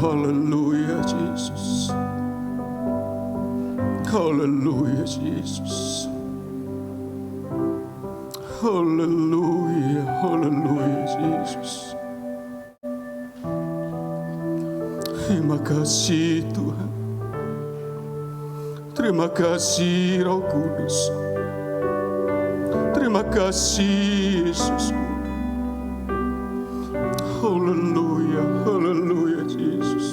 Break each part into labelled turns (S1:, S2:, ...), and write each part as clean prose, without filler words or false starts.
S1: Haleluya Yesus. Haleluya Yesus. Haleluya, haleluya Yesus. Terima kasih Tuhan. Terima kasih Roh Kudus. Terima kasih Yesus. Haleluya, haleluya Yesus.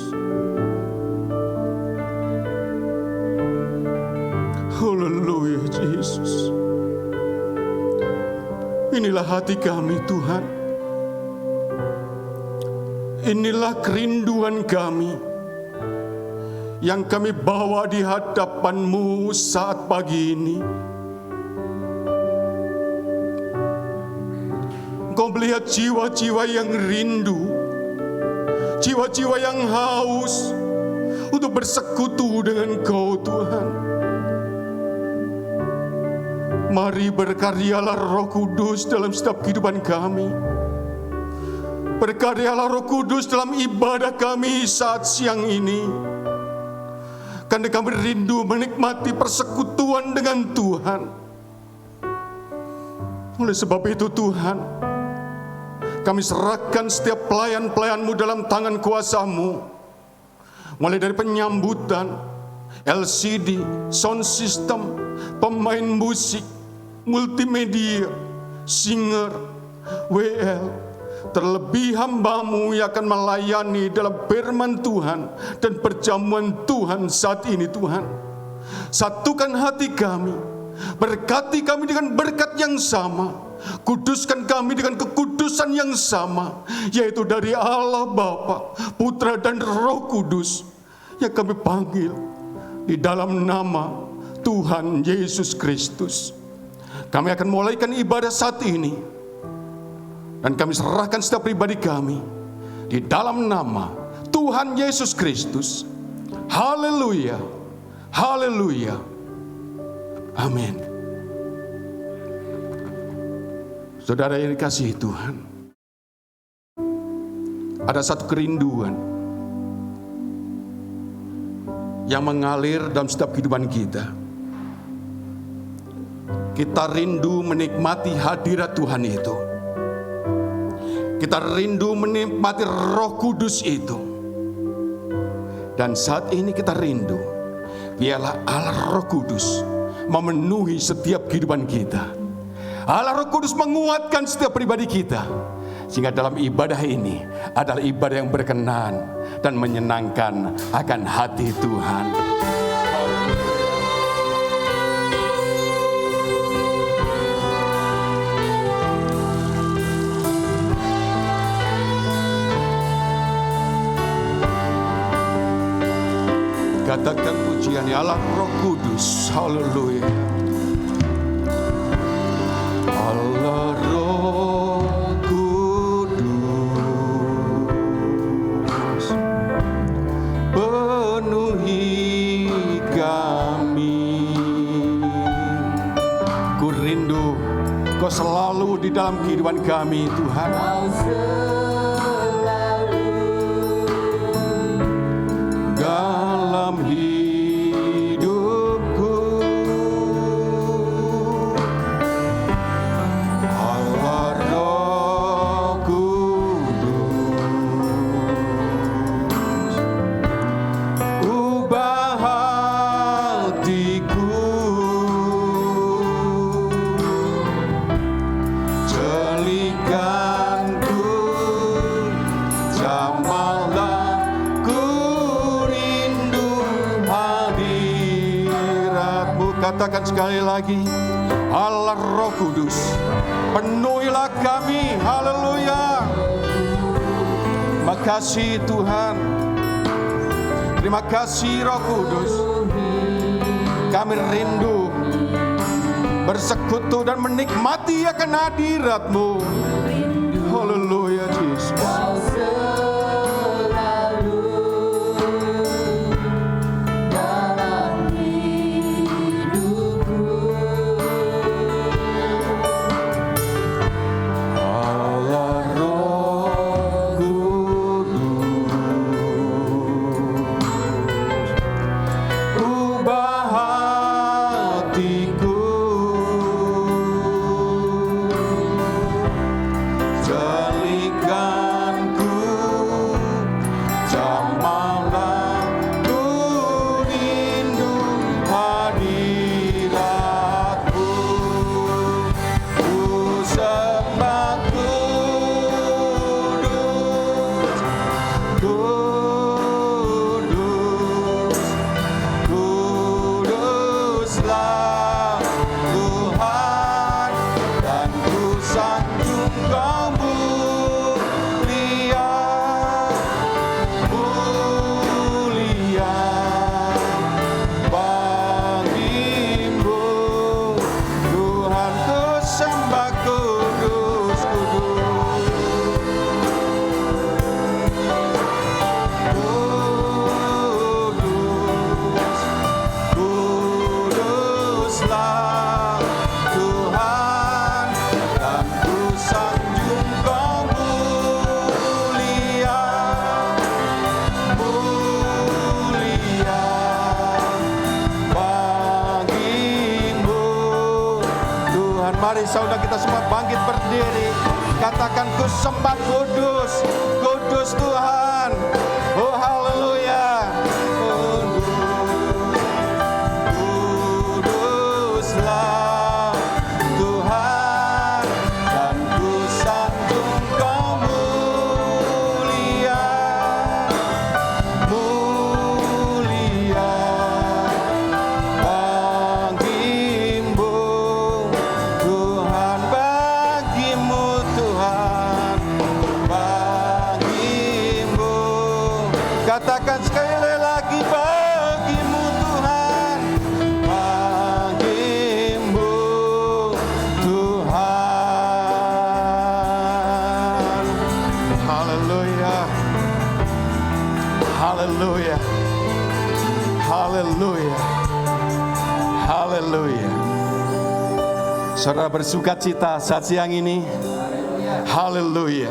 S1: Haleluya Yesus. Inilah hati kami Tuhan. Inilah kerinduan kami yang kami bawa di hadapan-Mu saat pagi ini. Engkau melihat jiwa-jiwa yang rindu, jiwa-jiwa yang haus untuk bersekutu dengan Engkau Tuhan. Mari berkaryalah Roh Kudus dalam setiap kehidupan kami. Berkaryalah Roh Kudus dalam ibadah kami saat siang ini. Karena kami rindu menikmati persekutuan dengan Tuhan. Oleh sebab itu Tuhan, kami serahkan setiap pelayan-pelayan-Mu dalam tangan kuasa-Mu. Mulai dari penyambutan, LCD, sound system, pemain musik, multimedia, singer, WL, terlebih hamba-Mu yang akan melayani dalam firman Tuhan dan perjamuan Tuhan saat ini Tuhan. Satukan hati kami, berkati kami dengan berkat yang sama, kuduskan kami dengan kekudusan yang sama, yaitu dari Allah Bapa, Putra dan Roh Kudus yang kami panggil di dalam nama Tuhan Yesus Kristus. Kami akan mulaikan ibadah saat ini, dan kami serahkan setiap pribadi kami di dalam nama Tuhan Yesus Kristus. Haleluya, haleluya, amin. Saudara yang dikasihi Tuhan, ada satu kerinduan yang mengalir dalam setiap kehidupan kita. Kita rindu menikmati hadirat Tuhan itu. Kita rindu menikmati Roh Kudus itu. Dan saat ini kita rindu, biarlah Allah Roh Kudus memenuhi setiap kehidupan kita. Allah Roh Kudus menguatkan setiap pribadi kita, sehingga dalam ibadah ini adalah ibadah yang berkenan dan menyenangkan akan hati Tuhan. Katakan pujian ya Allah Roh Kudus. Haleluya. Allah Roh Kudus, penuhi kami. Ku rindu Kau selalu di dalam kehidupan kami Tuhan. Dalam hidupku, Allah Roh Kudus, ubah hatiku, jelikanku, jamahlah ku. Katakan sekali lagi, Allah Roh Kudus, penuhilah kami. Haleluya. Terima kasih Tuhan. Terima kasih Roh Kudus. Kami rindu bersekutu dan menikmati akan hadirat-Mu. Haleluya Yesus. Mari saudara kita semua bangkit berdiri. Katakan, ku sembah kudus, kudus Tuhan. Oh haleluya. Kuduslah Tuhan, dan ku sanjung Kau mulia, mulia bagimu Tuhan, bagimu Tuhan, bagimu. Katakan sekali lagi, bagimu Tuhan, bagimu Tuhan. Haleluya, haleluya, haleluya, haleluya. Saudara bersukacita saat siang ini. Haleluya.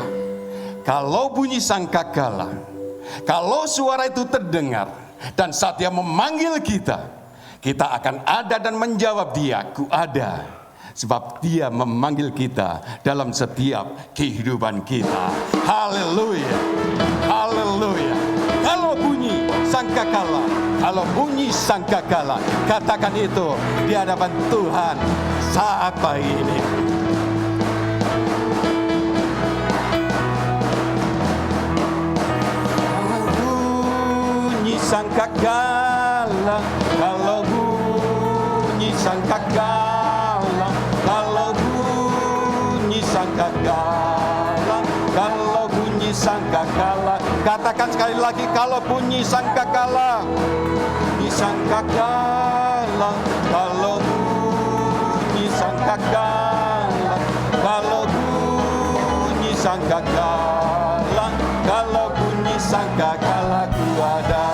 S1: Kalau bunyi sangkakala, kalau suara itu terdengar, dan saat Dia memanggil kita, kita akan ada dan menjawab Dia, ku ada. Sebab Dia memanggil kita dalam setiap kehidupan kita. Haleluya, haleluya. Kalau bunyi sangkakala, kalau bunyi sangkakala, katakan itu di hadapan Tuhan saat pagi ini. Bunyi sangkakala, kalau bunyi sangkakala, kalau bunyi sangkakala, kalau bunyi sangkakala. Katakan sekali lagi, kalau bunyi sangkakala, bunyi sangkakala, kalau bunyi sangkakala, kalau bunyi sangkakala, kalau bunyi sangkakala, ku ada.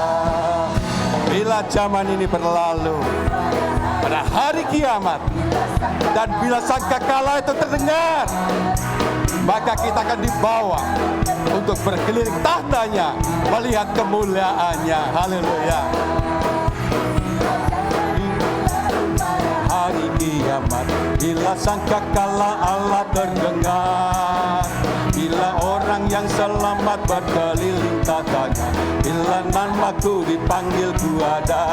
S1: Bila zaman ini berlalu, pada hari kiamat, dan bila sangkakala itu terdengar, maka kita akan dibawa untuk berkeliling tahtanya, melihat kemuliaannya. Haleluya. Hari kiamat, bila sangkakala Allah terdengar, bila orang yang selamat berkeliling tahtanya, bila namaku dipanggil, ku ada.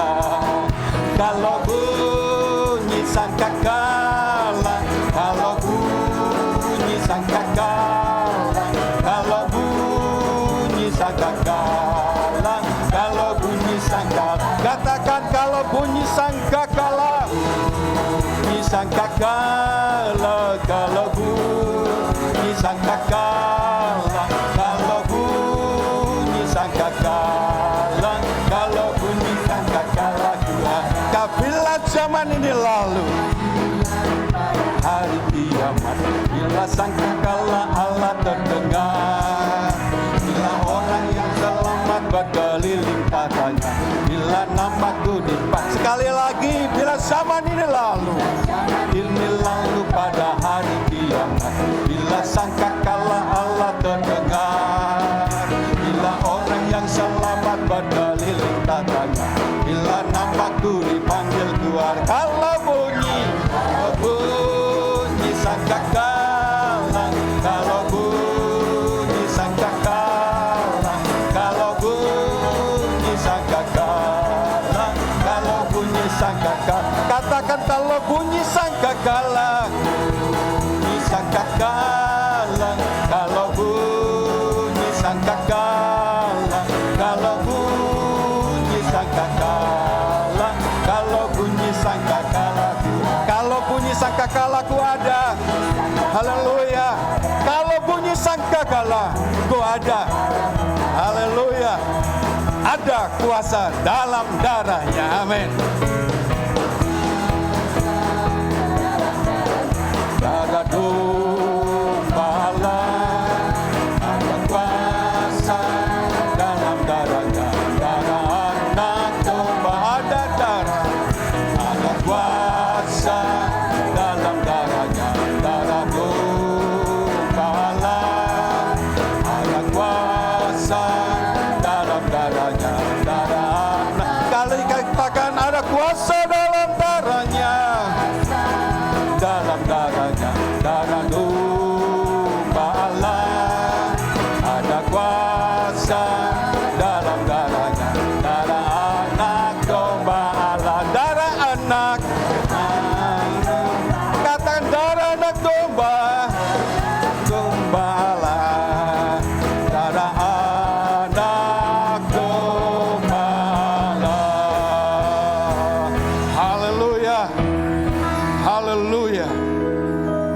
S1: Kalau bunyi sangkakala, kalau bunyi sangkakala, kalau bunyi sangkakala, kalau bunyi sangkakala. Katakan, kalau bunyi sangkakala, bunyi sangkakala, kalau bunyi sangkakala, kalau bunyi sangkakala, kalau bunyi sangkakala. Bila zaman ini lalu, hari kiamat, bila sangkakala Allah terdengar, bila orang yang selamat berkeliling tahtanya, bila namaku dipanggil. Sekali lagi, bila zaman ini lalu pada hari kiamat, bila sangkakala Allah terdengar, bila orang yang selamat berkeliling tahtanya, bila namaku dipanggil keluar. Kalau bunyi sangkakala, kalau bunyi sangkakala, kalau bunyi sangkakala, kalau bunyi sangkakala. Katakan, kalau bunyi sangkakala, bunyi sangkakala, kalau bunyi sangkakala, kalau bunyi sangkakala, kalau bunyi sangkakala, kalau bunyi sangkakala, ku ada. Haleluya. Kalau bunyi sangkakala, ku ada. Haleluya. Ada kuasa dalam darahnya. Amin. Darah Gembala, ada kuasa dalam darahnya. Darah anak domba, ada darah, ada kuasa dalam darahnya. Darah Gembala, ada kuasa dalam darahnya. Darah anak. Kali katakan, ada kuasa domba, gembala, ada anak gembala. Haleluya, haleluya,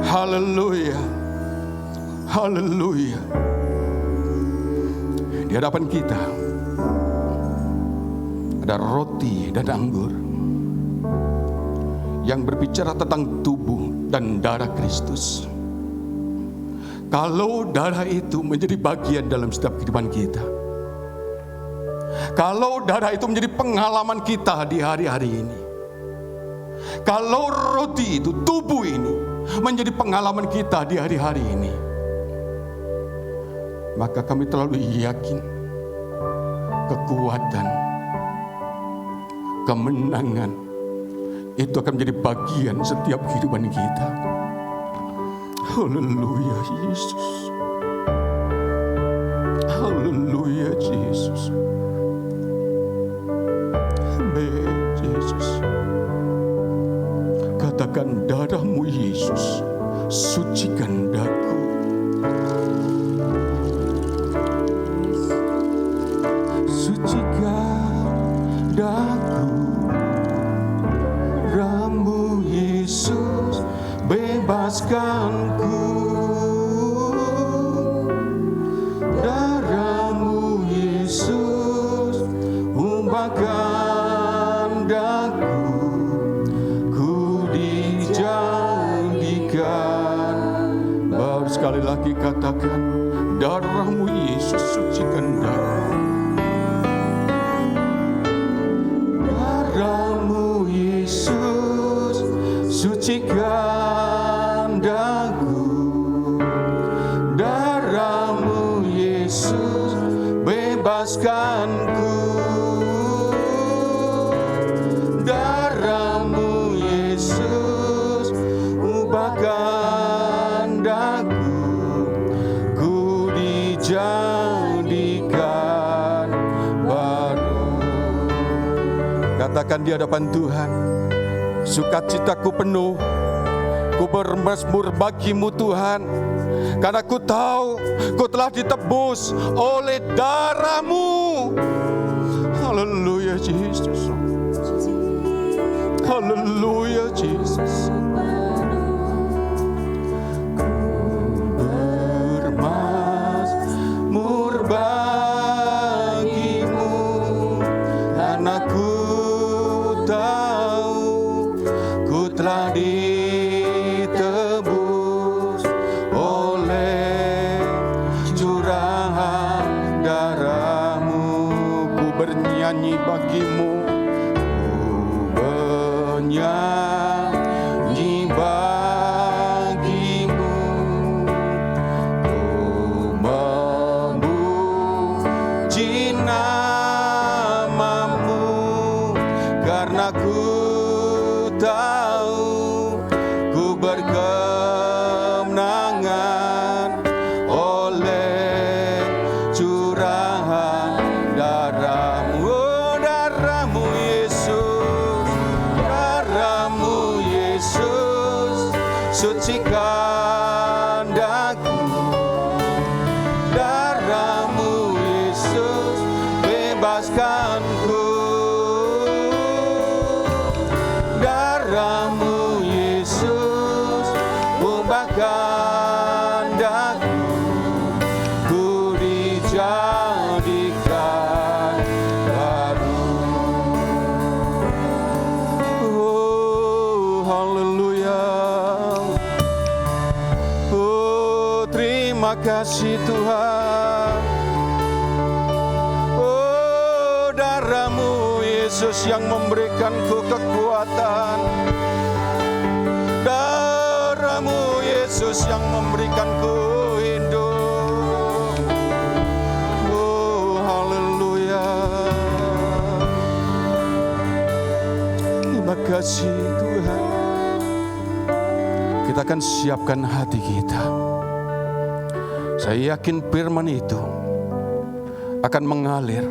S1: haleluya, haleluya. Di hadapan kita ada roti dan anggur yang berbicara tentang tubuh dan darah Kristus. Kalau darah itu menjadi bagian dalam setiap kehidupan kita, kalau darah itu menjadi pengalaman kita di hari-hari ini, kalau roti itu, tubuh ini menjadi pengalaman kita di hari-hari ini, maka kami terlalu yakin kekuatan, kemenangan itu akan menjadi bagian setiap kehidupan kita. Haleluya Yesus. Haleluya Yesus. Amin Yesus. Katakan, darahmu Yesus, sucikan daku. Sucikan daku. Darahmu Yesus, bebaskanku. Darahmu Yesus, ubahkan daku. Ku dijadikan. Baru sekali lagi katakan, darahmu Yesus, sucikan daku. Darahmu Yesus, sucikan daku. Darahmu Yesus, bebaskanku. Darahmu Yesus, ubahkan daku. Ku dijadikan baru. Katakan di hadapan Tuhan, sukacitaku penuh, ku bermazmur bagimu Tuhan, karena ku tahu ku telah ditebus oleh darah-Mu. Haleluya Yesus. Haleluya Yesus. Bermazmur bagimu, karena ku tahu ku telah ditebus oleh curahan darah-Mu. Ku bernyanyi bagimu, ku bernyanyi bagimu, ku memuji nama-Mu, karena ku tahu ku berkemenangan oleh curahan darah-Mu. Oh, darah-Mu Yesus, darah-Mu Yesus, sucikan daku. Darah-Mu Yesus, bebaskanku. Darah-Mu Yesus, ubahkan daku. Ku dijadikan baru. Oh, haleluya. Oh, terima kasih Tuhan. Oh, darah-Mu Yesus yang memberikanku kekuatan. Darah-Mu Yesus yang memberikanku hidup. Oh, haleluya. Terima kasih Tuhan. Kita akan siapkan hati kita. Saya yakin firman itu akan mengalir.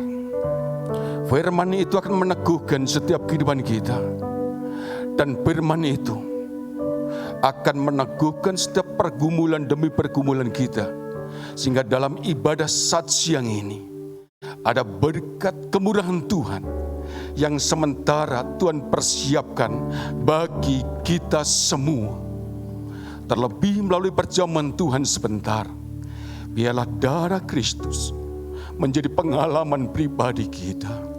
S1: Firman itu akan meneguhkan setiap kehidupan kita. Dan firman itu akan meneguhkan setiap pergumulan demi pergumulan kita. Sehingga dalam ibadah saat siang ini, ada berkat kemurahan Tuhan yang sementara Tuhan persiapkan bagi kita semua. Terlebih melalui perjamuan Tuhan sebentar, biarlah darah Kristus menjadi pengalaman pribadi kita.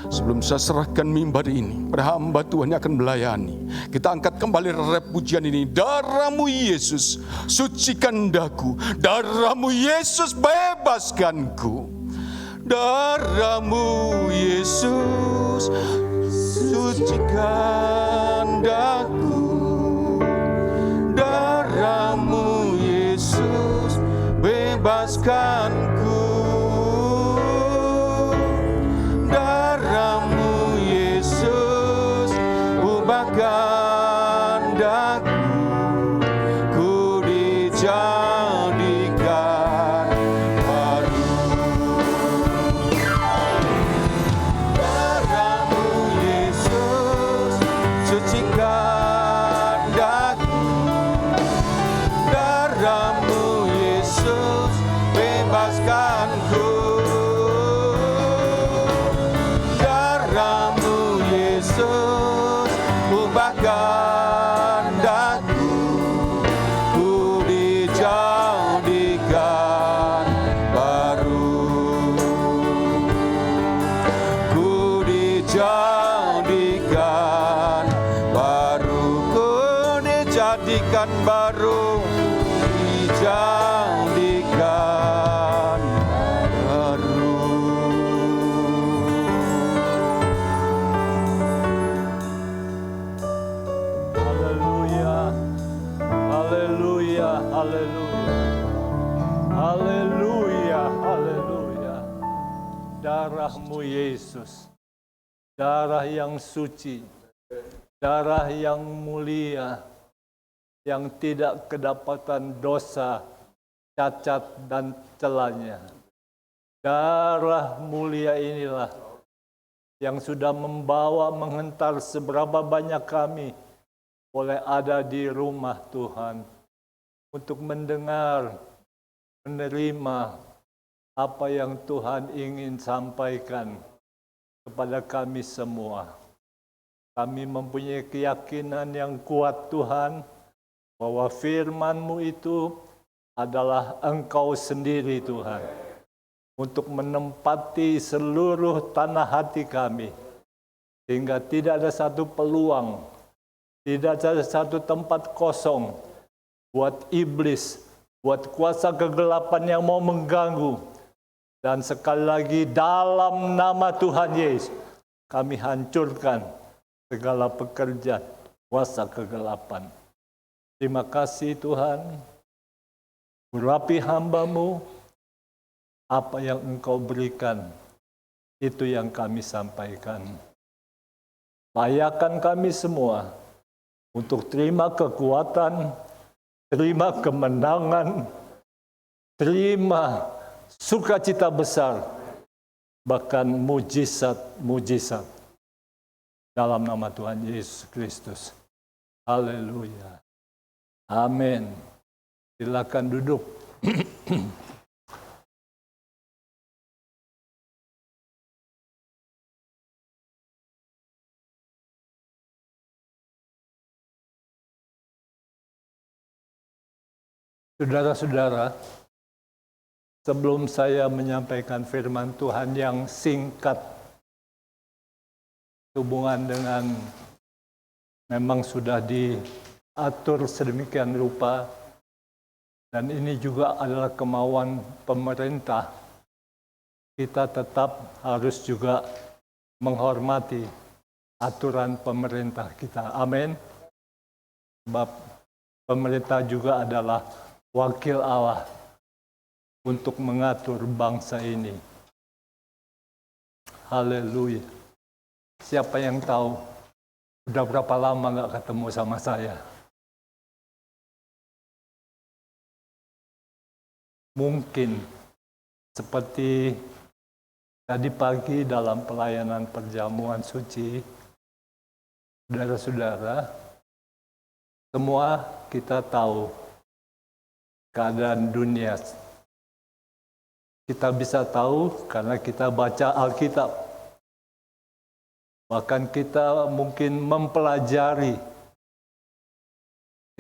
S1: Sebelum saya serahkan mimbar ini pada hamba Tuhan yang akan melayani, kita angkat kembali ref pujian ini. Darahmu Yesus sucikan daku, darahmu Yesus bebaskanku. Darahmu Yesus sucikan daku, darahmu Yesus bebaskanku. Darahmu Yesus ubahkan daku, ku dijadikan baru. Darahmu Yesus sucikan daku, darahmu Yesus bebaskanku. Yesus ubahkan daku, ku dijadikan baru, ku dijadikan baru, ku dijadikan baru, dijadikan baru.
S2: Haleluya, haleluya, haleluya. Darahmu Yesus, darah yang suci, darah yang mulia, yang tidak kedapatan dosa, cacat dan celanya. Darah mulia inilah yang sudah membawa menghentar seberapa banyak kami boleh ada di rumah Tuhan untuk mendengar, menerima apa yang Tuhan ingin sampaikan kepada kami semua. Kami mempunyai keyakinan yang kuat Tuhan, bahwa firman-Mu itu adalah Engkau sendiri Tuhan, untuk menempati seluruh tanah hati kami, sehingga tidak ada satu peluang, tidak ada satu tempat kosong buat iblis, buat kuasa kegelapan yang mau mengganggu. Dan sekali lagi dalam nama Tuhan Yesus, kami hancurkan segala pekerjaan kuasa kegelapan. Terima kasih Tuhan, urapi hamba-Mu, apa yang Engkau berikan, itu yang kami sampaikan. Layakan kami semua untuk terima kekuatan, terima kemenangan, terima sukacita besar, bahkan mujizat-mujizat. Dalam nama Tuhan Yesus Kristus. Haleluya. Amin. Silakan duduk. Saudara-saudara, sebelum saya menyampaikan firman Tuhan yang singkat, hubungan dengan memang sudah diatur sedemikian rupa, dan ini juga adalah kemauan pemerintah, kita tetap harus juga menghormati aturan pemerintah kita. Amin. Sebab pemerintah juga adalah wakil Allah untuk mengatur bangsa ini. Haleluya. Siapa yang tahu udah berapa lama nggak ketemu sama saya? Mungkin seperti tadi pagi dalam pelayanan perjamuan suci, saudara-saudara, Semua kita tahu keadaan dunia. Kita bisa tahu karena kita baca Alkitab. Bahkan kita mungkin mempelajari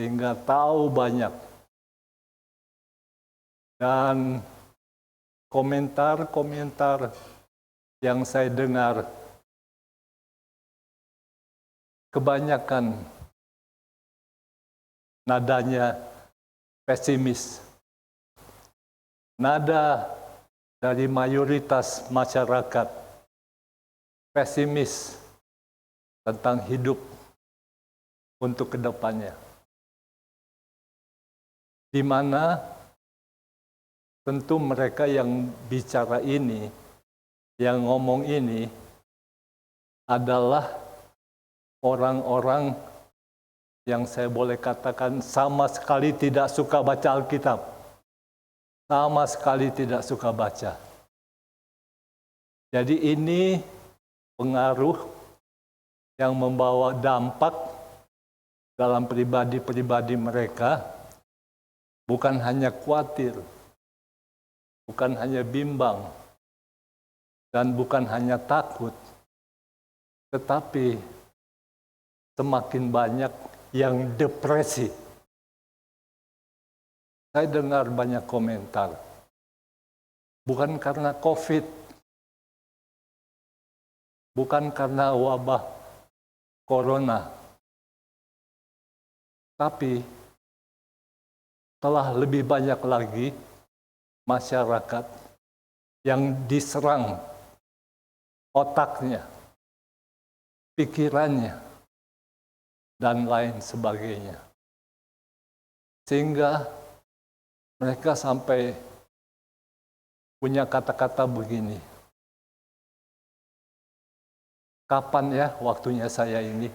S2: sehingga tahu banyak. Dan komentar-komentar yang saya dengar kebanyakan nadanya pesimis. Nada dari mayoritas masyarakat pesimis tentang hidup untuk kedepannya. Di mana tentu mereka yang bicara ini, yang ngomong ini adalah orang-orang yang saya boleh katakan sama sekali tidak suka baca Alkitab. Sama sekali tidak suka baca. Jadi ini pengaruh yang membawa dampak dalam pribadi-pribadi mereka, bukan hanya khawatir, bukan hanya bimbang, dan bukan hanya takut, tetapi semakin banyak yang depresi. Saya dengar banyak komentar, bukan karena COVID, bukan karena wabah corona, tapi telah lebih banyak lagi masyarakat yang diserang otaknya, pikirannya, dan lain sebagainya. Sehingga mereka sampai punya kata-kata begini, kapan ya waktunya saya ini?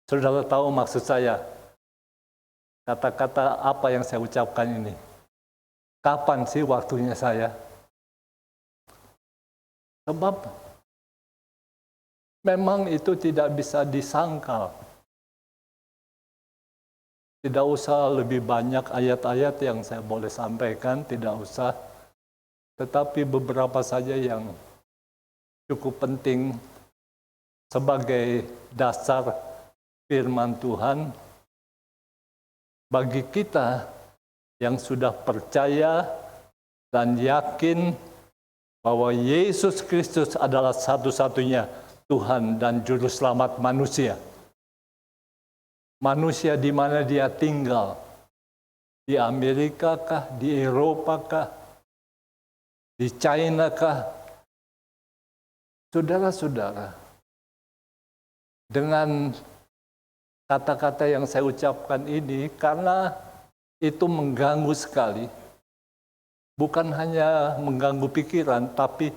S2: Saudara tahu maksud saya, kata-kata apa yang saya ucapkan ini? Kapan sih waktunya saya? Sebab memang itu tidak bisa disangkal. Tidak usah lebih banyak ayat-ayat yang saya boleh sampaikan, tidak usah. Tetapi beberapa saja yang cukup penting sebagai dasar firman Tuhan bagi kita yang sudah percaya dan yakin bahwa Yesus Kristus adalah satu-satunya Tuhan dan Juru Selamat manusia. Manusia di mana dia tinggal, di Amerika kah, di Eropa kah, di China kah. Saudara-saudara, dengan kata-kata yang saya ucapkan ini, karena itu mengganggu sekali, bukan hanya mengganggu pikiran, tapi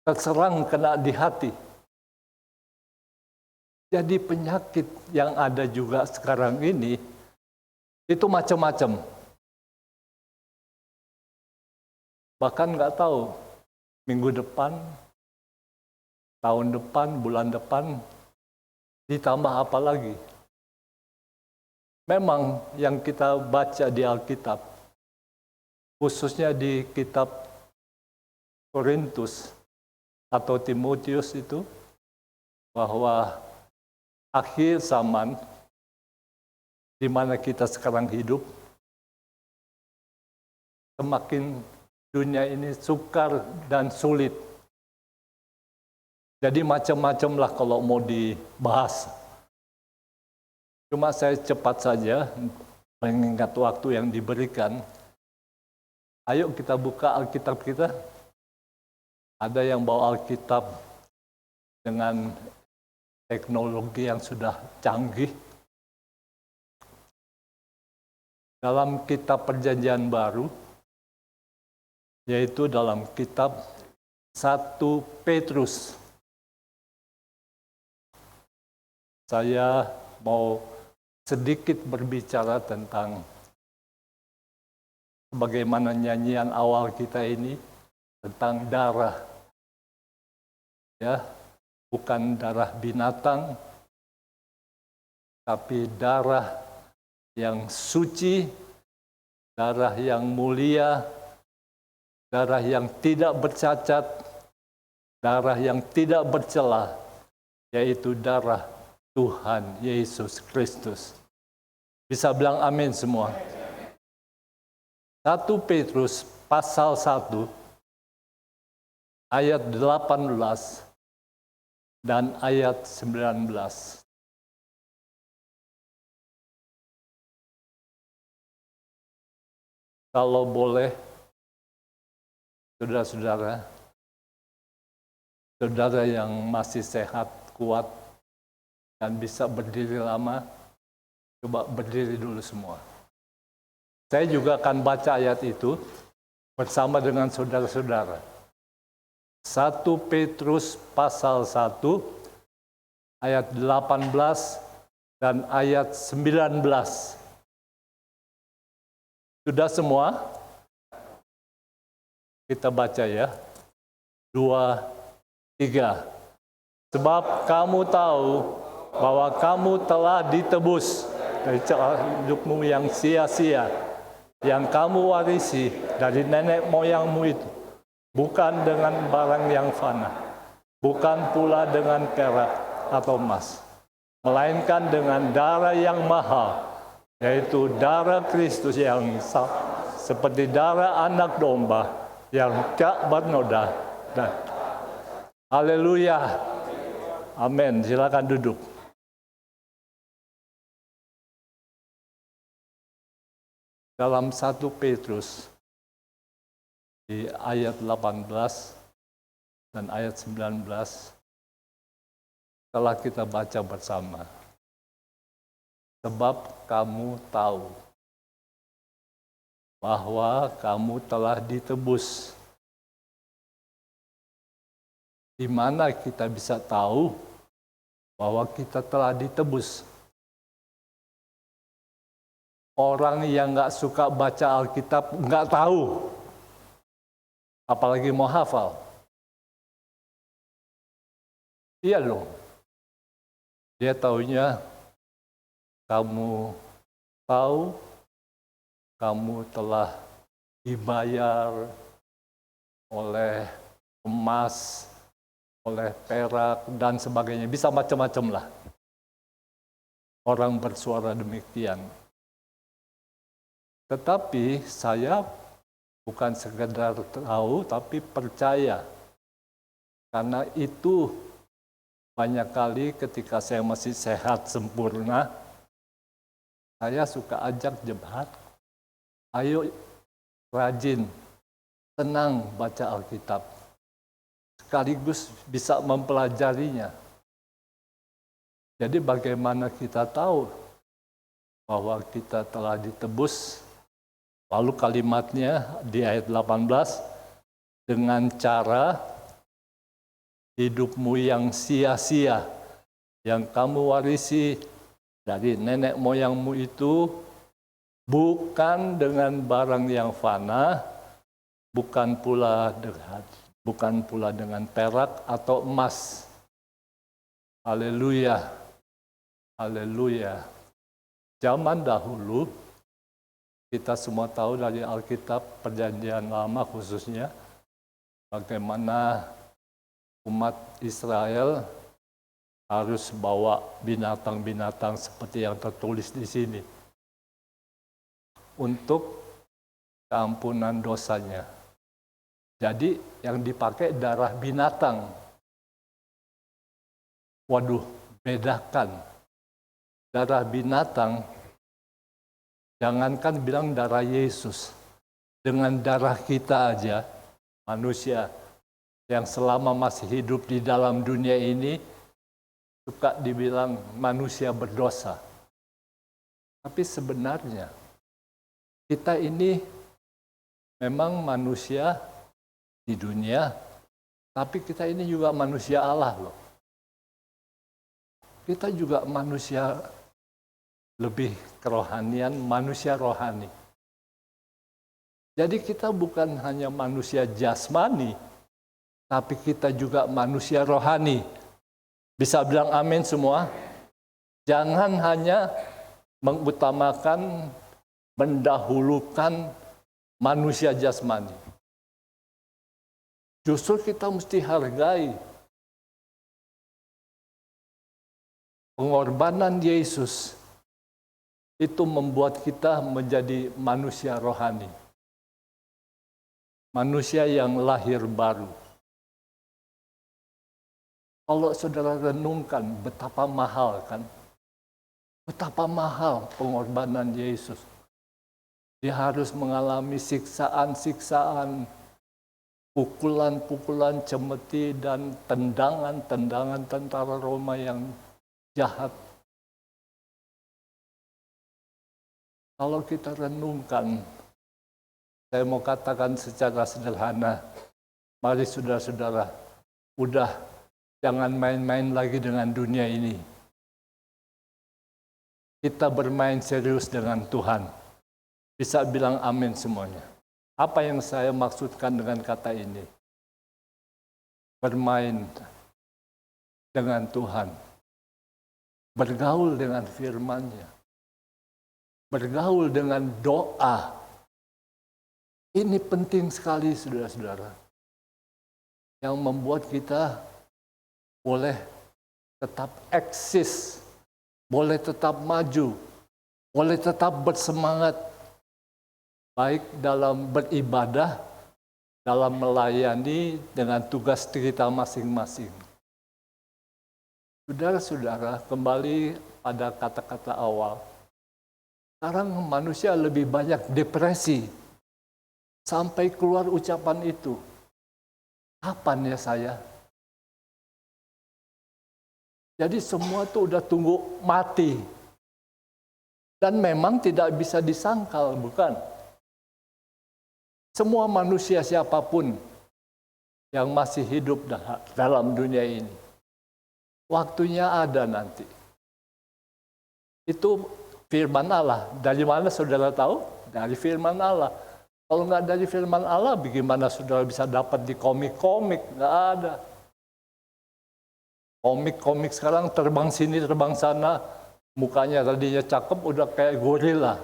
S2: terserang kena di hati. Jadi penyakit yang ada juga sekarang ini, itu macam-macam. Bahkan nggak tahu, minggu depan, tahun depan, bulan depan, ditambah apa lagi. Memang yang kita baca di Alkitab, khususnya di kitab Korintus atau Timotius itu, bahwa akhir zaman di mana kita sekarang hidup, semakin dunia ini sukar dan sulit. Jadi macam-macam lah kalau mau dibahas. Cuma saya cepat saja mengingat waktu yang diberikan. Ayo kita buka Alkitab kita. Ada yang bawa Alkitab dengan teknologi yang sudah canggih. Dalam kitab Perjanjian Baru, yaitu dalam kitab 1 Petrus. Saya mau sedikit berbicara tentang bagaimana nyanyian awal kita ini tentang darah. Ya, bukan darah binatang, tapi darah yang suci, darah yang mulia, darah yang tidak bercacat, darah yang tidak bercela, yaitu darah Tuhan Yesus Kristus. Bisa bilang amin semua. 1 Petrus pasal 1 ayat 18 dan ayat 19. Kalau boleh, saudara-saudara, saudara yang masih sehat, kuat, dan bisa berdiri lama, coba berdiri dulu semua. Saya juga akan baca ayat itu bersama dengan saudara-saudara. 1 Petrus pasal 1 ayat 18 dan ayat 19. Sudah semua? Kita baca ya. 2, 3. Sebab kamu tahu bahwa kamu telah ditebus dari cara hidupmu yang sia-sia, yang kamu warisi dari nenek moyangmu itu, bukan dengan barang yang fana, bukan pula dengan perak atau emas, melainkan dengan darah yang mahal, yaitu darah Kristus yang seperti darah anak domba yang tak bernoda. Haleluya. Amin. Silakan duduk. Dalam 1 Petrus di ayat 18 dan ayat 19 telah kita baca bersama. Sebab kamu tahu bahwa kamu telah ditebus. Di mana kita bisa tahu bahwa kita telah ditebus? Orang yang nggak suka baca Alkitab nggak tahu, apalagi mau hafal. Iya dong. Dia taunya kamu tahu, kamu telah dibayar oleh emas, oleh perak, dan sebagainya. Bisa macam-macam lah. Orang bersuara demikian. Tetapi saya bukan sekedar tahu, tapi percaya. Karena itu banyak kali ketika saya masih sehat sempurna, saya suka ajak jemaat, ayo rajin, tenang baca Alkitab. Sekaligus bisa mempelajarinya. Jadi bagaimana kita tahu bahwa kita telah ditebus? Lalu kalimatnya di ayat 18, dengan cara hidupmu yang sia-sia, yang kamu warisi dari nenek moyangmu itu, bukan dengan barang yang fana, bukan pula dengan perak atau emas. Haleluya, haleluya. Zaman dahulu, kita semua tahu dari Alkitab Perjanjian Lama khususnya, bagaimana umat Israel harus bawa binatang-binatang seperti yang tertulis di sini untuk keampunan dosanya. Jadi yang dipakai darah binatang. Waduh, bedakan. Darah binatang, jangankan bilang darah Yesus, dengan darah kita aja, manusia yang selama masih hidup di dalam dunia ini, suka dibilang manusia berdosa. Tapi sebenarnya, kita ini memang manusia di dunia, tapi kita ini juga manusia Allah loh. Kita juga manusia lebih kerohanian, manusia rohani. Jadi kita bukan hanya manusia jasmani, tapi kita juga manusia rohani. Bisa bilang amin semua? Jangan hanya mengutamakan, mendahulukan manusia jasmani. Justru kita mesti hargai pengorbanan Yesus. Itu membuat kita menjadi manusia rohani. Manusia yang lahir baru. Kalau saudara renungkan betapa mahal kan? Betapa mahal pengorbanan Yesus. Dia harus mengalami siksaan-siksaan, pukulan-pukulan cemeti dan tendangan-tendangan tentara Roma yang jahat. Kalau kita renungkan, saya mau katakan secara sederhana, mari saudara-saudara, udah jangan main-main lagi dengan dunia ini. Kita bermain serius dengan Tuhan. Bisa bilang amin semuanya. Apa yang saya maksudkan dengan kata ini? Bermain dengan Tuhan. Bergaul dengan firman-Nya. Bergaul dengan doa. Ini penting sekali saudara-saudara. Yang membuat kita boleh tetap eksis. Boleh tetap maju, boleh tetap bersemangat, baik dalam beribadah, dalam melayani dengan tugas kita masing-masing. Saudara-saudara, kembali pada kata-kata awal. Sekarang manusia lebih banyak depresi, sampai keluar ucapan itu. Kapan ya saya? Jadi semua itu udah tunggu mati. Dan memang tidak bisa disangkal, bukan? Semua manusia siapapun yang masih hidup dalam dunia ini, waktunya ada nanti. Itu firman Allah. Dari mana saudara tahu? Dari firman Allah. Kalau nggak dari firman Allah, bagaimana saudara bisa dapat di komik-komik? Nggak ada. Komik-komik sekarang terbang sini, terbang sana, mukanya tadinya cakep, udah kayak gorila.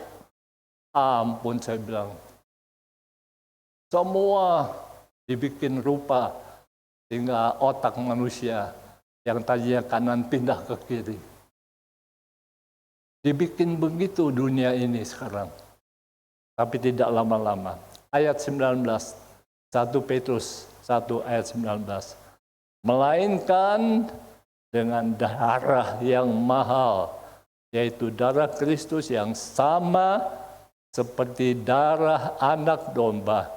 S2: Ampun, saya bilang. Semua dibikin rupa, sehingga otak manusia yang tadinya kanan pindah ke kiri. Dibikin begitu dunia ini sekarang. Tapi tidak lama-lama. Ayat 19, 1 Petrus 1 ayat 19. Melainkan dengan darah yang mahal, yaitu darah Kristus yang sama seperti darah anak domba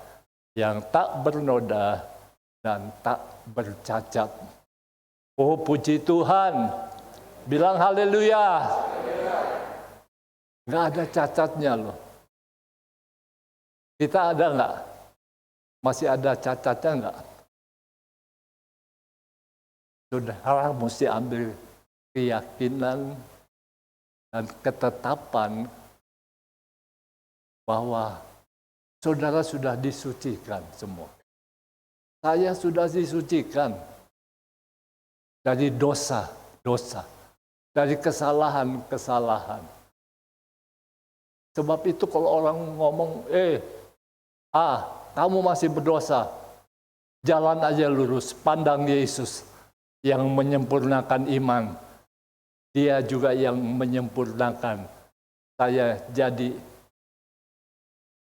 S2: yang tak bernoda dan tak bercacat. Oh, puji Tuhan. Bilang haleluya. Nggak ada cacatnya loh. Kita ada nggak? Masih ada cacatnya nggak? Saudara mesti ambil keyakinan dan ketetapan bahwa saudara sudah disucikan semua. Saya sudah disucikan dari dosa-dosa, dari kesalahan-kesalahan. Sebab itu kalau orang ngomong, kamu masih berdosa, jalan aja lurus, pandang Yesus yang menyempurnakan iman. Dia juga yang menyempurnakan saya jadi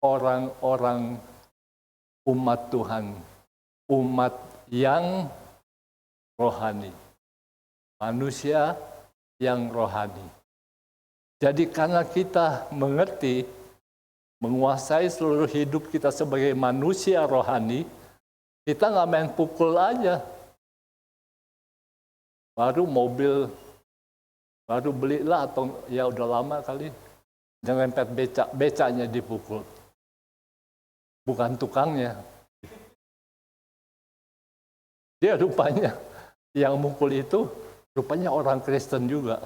S2: orang-orang umat Tuhan, umat yang rohani, manusia yang rohani. Jadi karena kita mengerti, menguasai seluruh hidup kita sebagai manusia rohani, kita nggak main pukul aja. Baru mobil, baru belilah atau ya udah lama kali, nyerempet becaknya dipukul. Bukan tukangnya. Dia rupanya yang mukul itu rupanya orang Kristen juga.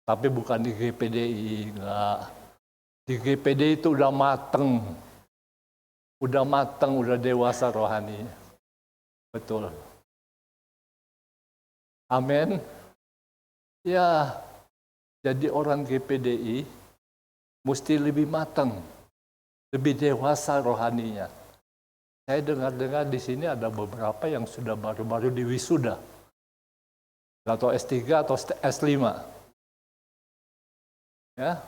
S2: Tapi bukan di GPDI, enggak. Di GPDI itu udah mateng. Udah dewasa rohani. Betul. Amin. Ya, Jadi orang GPDI mesti lebih matang, lebih dewasa rohaninya. Saya dengar-dengar di sini ada beberapa yang sudah baru-baru diwisuda, atau S3 atau S5. Ya.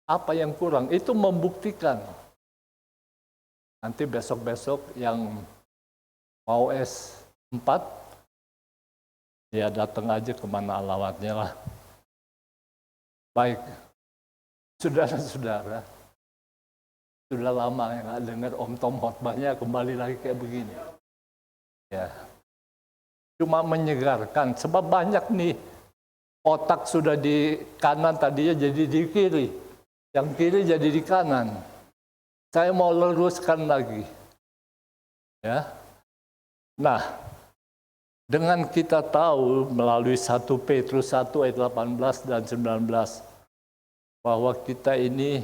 S2: Apa yang kurang? Itu membuktikan. Nanti besok-besok yang mau S4, ya datang aja kemana alamatnya lah. Baik, saudara-saudara, sudah lama nggak dengar Om Tom khotbahnya kembali lagi kayak begini. Ya, cuma menyegarkan, sebab banyak nih otak sudah di kanan tadinya jadi di kiri, yang kiri jadi di kanan. Saya mau luruskan lagi. Ya. Nah, dengan kita tahu melalui 1 Petrus 1 ayat 18 dan 19 bahwa kita ini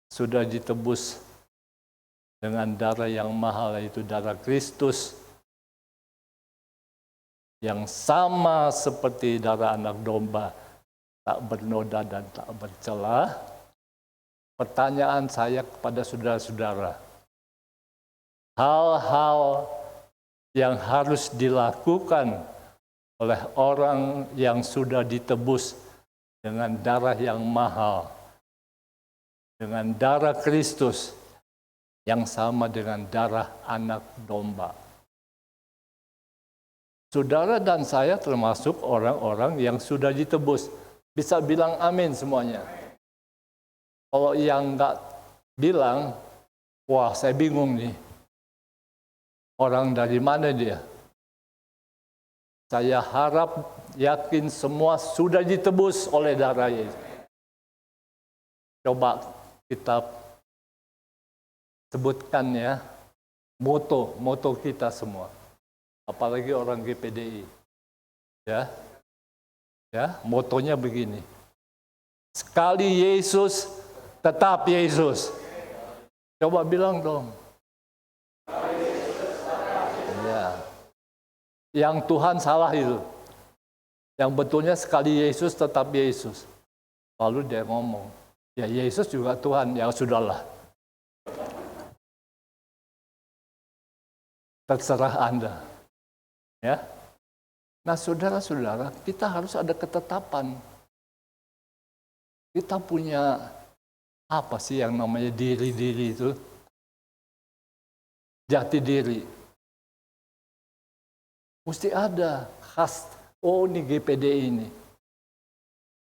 S2: sudah ditebus dengan darah yang mahal, yaitu darah Kristus, yang sama seperti darah anak domba, tak bernoda dan tak bercela. Pertanyaan saya kepada saudara-saudara, hal-hal yang harus dilakukan oleh orang yang sudah ditebus dengan darah yang mahal, dengan darah Kristus yang sama dengan darah anak domba. Saudara dan saya termasuk orang-orang yang sudah ditebus. Bisa bilang amin semuanya. Kalau yang enggak bilang, wah saya bingung nih. Orang dari mana dia? Saya harap, yakin semua sudah ditebus oleh darah Yesus. Coba kita sebutkan ya, moto kita semua. Apalagi orang GPDI. Ya, motonya begini. Sekali Yesus, tetap Yesus. Coba bilang dong. Ya. Yang Tuhan salah itu. Yang betulnya sekali Yesus, tetap Yesus. Lalu dia ngomong, ya Yesus juga Tuhan, ya sudahlah. Terserah Anda. Ya. Nah, saudara-saudara, kita harus ada ketetapan. Kita punya apa sih yang namanya diri-diri itu? Jati diri. Mesti ada khas, oh ini GPD ini.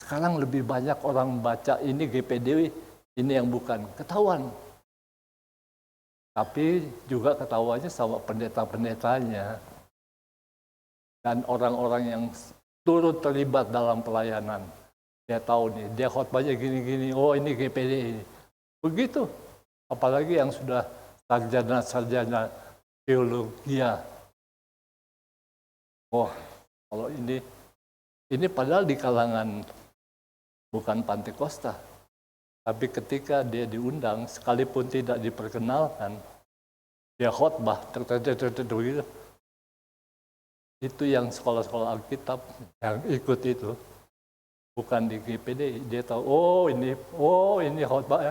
S2: Sekarang lebih banyak orang baca ini GPD, ini yang bukan. Ketahuan. Tapi juga ketahuannya sama pendeta-pendetanya. Dan orang-orang yang turut terlibat dalam pelayanan. Dia tahu nih, dia khotbahnya gini-gini, oh ini GPD ini. Begitu. Apalagi yang sudah sarjana teologi. Oh, kalau ini padahal di kalangan bukan Pantekosta. Tapi ketika dia diundang, sekalipun tidak diperkenalkan, dia khotbah, gitu. Itu yang sekolah-sekolah Alkitab yang ikut itu. Bukan di GPD, dia tahu, oh ini khotbah,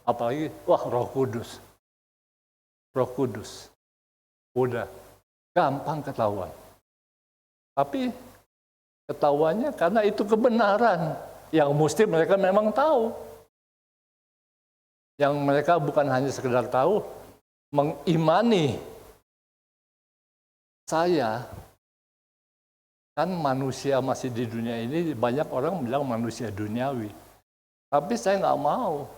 S2: apalagi, Roh Kudus. Roh Kudus. Udah, gampang ketahuan. Tapi ketahuannya karena itu kebenaran yang mesti mereka memang tahu. Yang mereka bukan hanya sekedar tahu, mengimani. Saya kan manusia masih di dunia ini, banyak orang bilang manusia duniawi. Tapi saya nggak mau.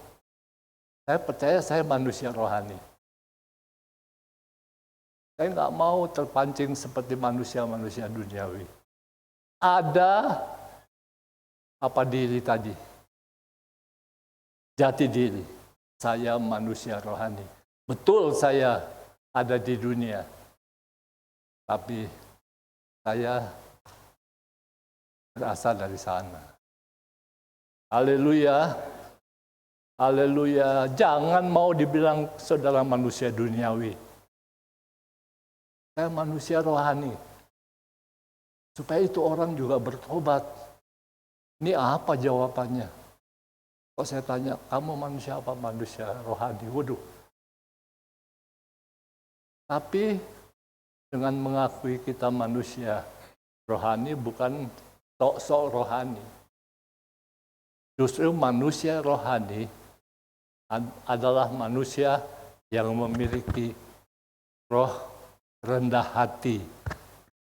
S2: Saya percaya saya manusia rohani. Saya nggak mau terpancing seperti manusia-manusia duniawi. Ada apa diri tadi? Jati diri. Saya manusia rohani. Betul saya ada di dunia. Tapi saya berasal dari sana. Haleluya. Haleluya. Jangan mau dibilang saudara manusia duniawi. Saya manusia rohani. Supaya itu orang juga bertobat. Ini apa jawabannya? Kok saya tanya, kamu manusia apa? Manusia rohani. Waduh. Tapi dengan mengakui kita manusia rohani bukan sok-sok rohani. Justru manusia rohani adalah manusia yang memiliki roh rendah hati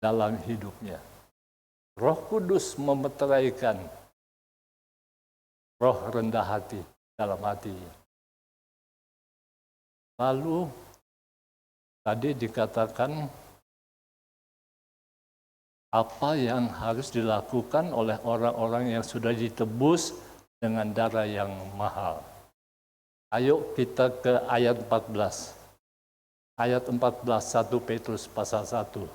S2: dalam hidupnya. Roh Kudus memeteraikan roh rendah hati dalam hatinya. Lalu tadi dikatakan apa yang harus dilakukan oleh orang-orang yang sudah ditebus dengan darah yang mahal. Ayo kita ke ayat 14. Ayat 14, 1 Petrus pasal 1.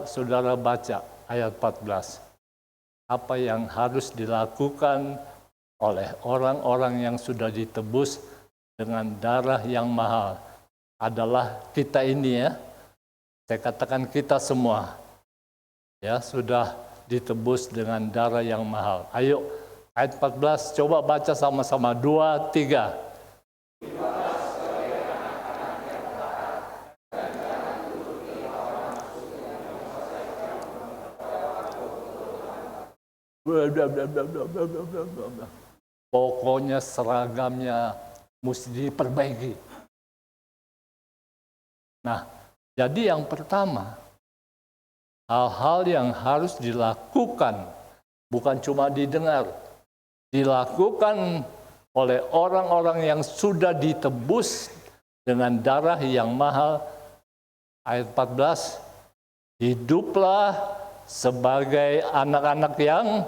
S2: Saudara baca ayat 14. Apa yang harus dilakukan oleh orang-orang yang sudah ditebus dengan darah yang mahal adalah kita ini ya. Saya katakan kita semua ya sudah ditebus dengan darah yang mahal. Ayo ayat 14 coba baca sama-sama 2, 3. Pokoknya seragamnya mesti diperbaiki. Nah, jadi yang pertama, hal-hal yang harus dilakukan, bukan cuma didengar, dilakukan oleh orang-orang yang sudah ditebus dengan darah yang mahal. Ayat 14, hiduplah sebagai anak-anak yang,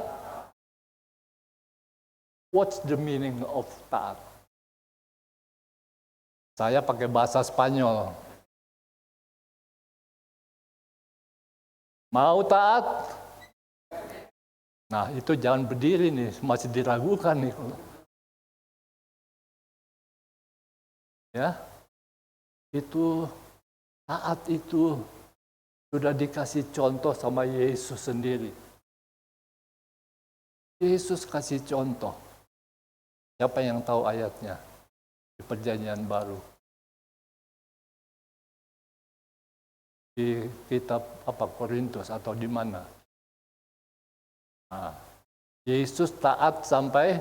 S2: what's the meaning of taat? Saya pakai bahasa Spanyol. Mau taat? Nah, itu jangan berdiri nih, masih diragukan nih. Ya, itu taat itu sudah dikasih contoh sama Yesus sendiri. Yesus kasih contoh. Siapa yang tahu ayatnya di Perjanjian Baru? Di kitab apa Korintus atau di mana? Nah, Yesus taat sampai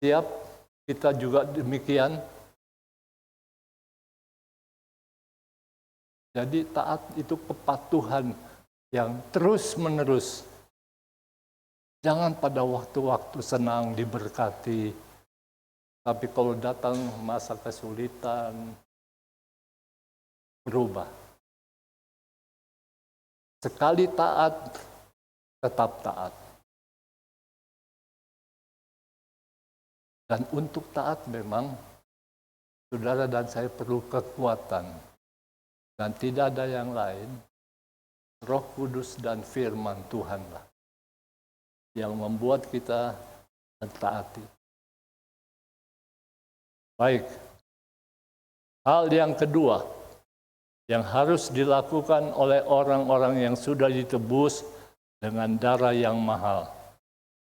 S2: siap kita juga demikian. Jadi taat itu kepatuhan yang terus-menerus. Jangan pada waktu-waktu senang diberkati, tapi kalau datang masa kesulitan, berubah. Sekali taat, tetap taat. Dan untuk taat memang, saudara dan saya perlu kekuatan. Dan tidak ada yang lain, Roh Kudus dan firman Tuhanlah yang membuat kita mentaati. Baik, hal yang kedua yang harus dilakukan oleh orang-orang yang sudah ditebus dengan darah yang mahal.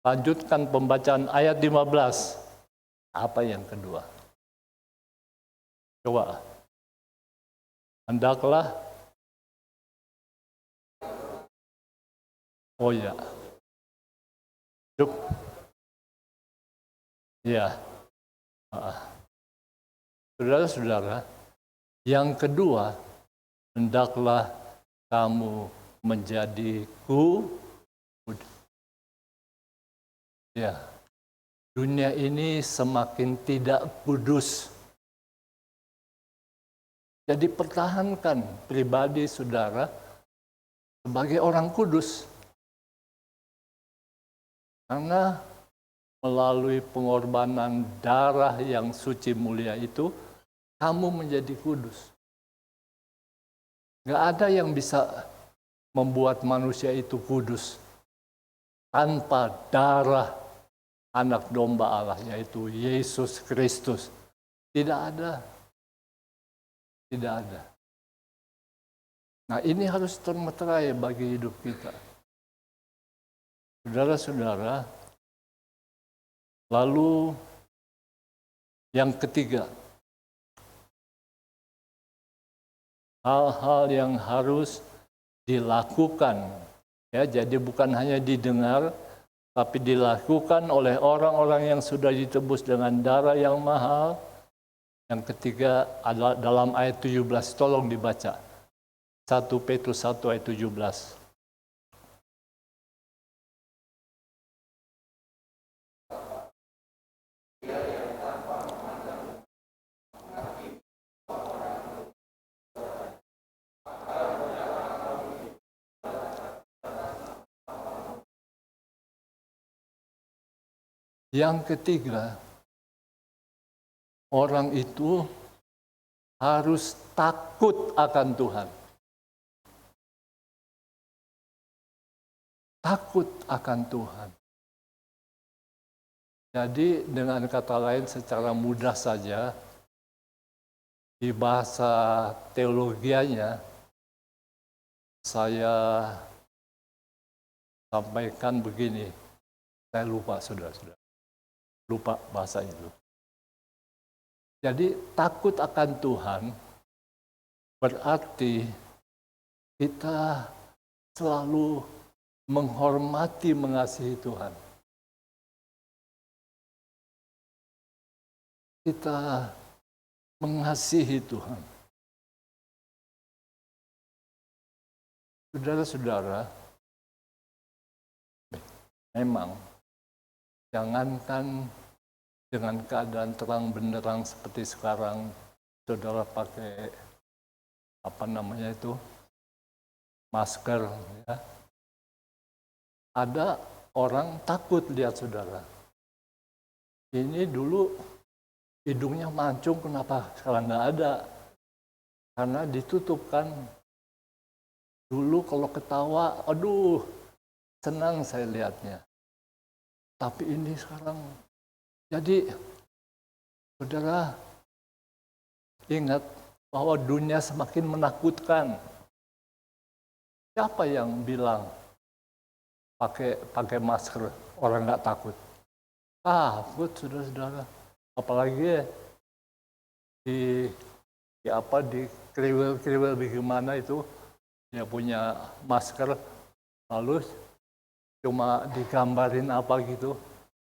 S2: Lanjutkan pembacaan ayat 15. Apa yang kedua? Coba. Hendaklah, oh ya, ya, saudara-saudara, yang kedua, hendaklah kamu menjadi ya, dunia ini semakin tidak kudus. Jadi pertahankan pribadi saudara sebagai orang kudus. Karena melalui pengorbanan darah yang suci mulia itu, kamu menjadi kudus. Nggak ada yang bisa membuat manusia itu kudus tanpa darah anak domba Allah, yaitu Yesus Kristus. Tidak ada. Tidak ada. Nah, ini harus termeterai bagi hidup kita. Saudara-saudara, lalu yang ketiga, hal-hal yang harus dilakukan. Ya, jadi bukan hanya didengar, tapi dilakukan oleh orang-orang yang sudah ditebus dengan darah yang mahal. Yang ketiga adalah dalam ayat 17, tolong dibaca. 1 Petrus 1 ayat 17. Yang ketiga, orang itu harus takut akan Tuhan. Takut akan Tuhan. Jadi dengan kata lain secara mudah saja, di bahasa teologianya, saya sampaikan begini, saya lupa saudara-saudara. Lupa bahasa itu. Jadi takut akan Tuhan berarti kita selalu menghormati, mengasihi Tuhan. Kita mengasihi Tuhan. Saudara-saudara, memang jangankan dengan keadaan terang benderang seperti sekarang, saudara pakai masker, ya. Ada orang takut lihat saudara. Ini dulu hidungnya mancung, kenapa sekarang nggak ada? Karena ditutup kan. Dulu kalau ketawa, aduh, senang saya lihatnya. Tapi ini sekarang, jadi saudara ingat bahwa dunia semakin menakutkan. Siapa yang bilang pakai masker orang nggak takut? Takut, saudara-saudara. Apalagi di kriwil-kriwil bagaimana itu dia punya masker, lalu cuma digambarin apa gitu,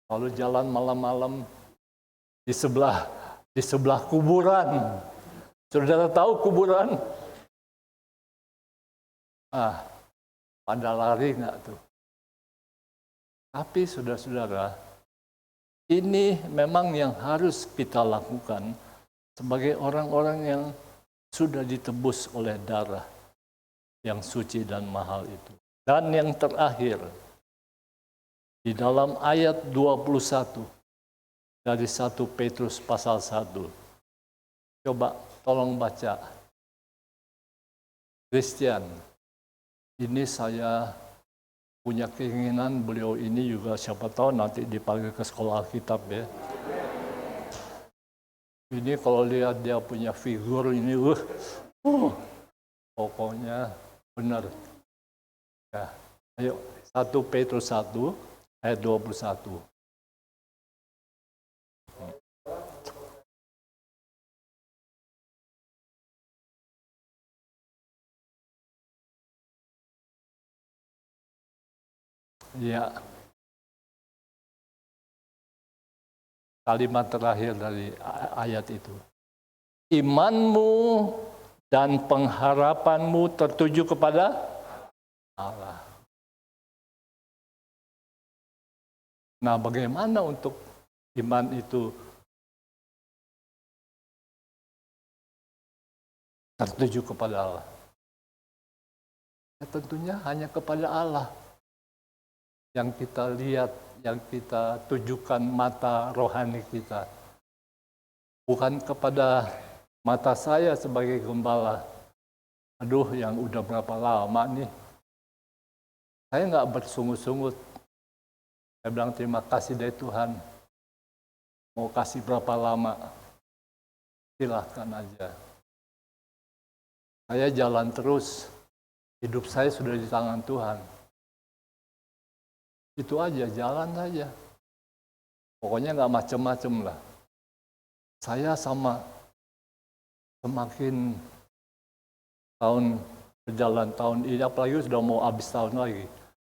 S2: lalu jalan malam-malam di sebelah kuburan. Saudara tahu kuburan? Pada lari nggak tuh? Tapi saudara-saudara, ini memang yang harus kita lakukan sebagai orang-orang yang sudah ditebus oleh darah yang suci dan mahal itu. Dan yang terakhir, di dalam ayat 21 dari 1 Petrus pasal 1. Coba tolong baca. Christian, ini saya punya keinginan beliau ini juga siapa tahu nanti dipanggil ke sekolah Alkitab ya. Ini kalau lihat dia punya figur ini, pokoknya benar. Ya, ayo 1 Petrus 1 ayat 21. Ya. Kalimat terakhir dari ayat itu. Imanmu dan pengharapanmu tertuju kepada Allah. Nah, bagaimana untuk iman itu tertuju kepada Allah? Ya, tentunya hanya kepada Allah yang kita lihat, yang kita tujukan mata rohani kita. Bukan kepada mata saya sebagai gembala. Aduh, yang udah berapa lama nih. Saya nggak bersungut-sungut. Saya bilang terima kasih dari Tuhan. Mau kasih berapa lama, silahkan aja. Saya jalan terus. Hidup saya sudah di tangan Tuhan. Itu aja, jalan saja. Pokoknya nggak macem-macem lah. Saya semakin tahun berjalan tahun ini, apalagi sudah mau habis tahun lagi.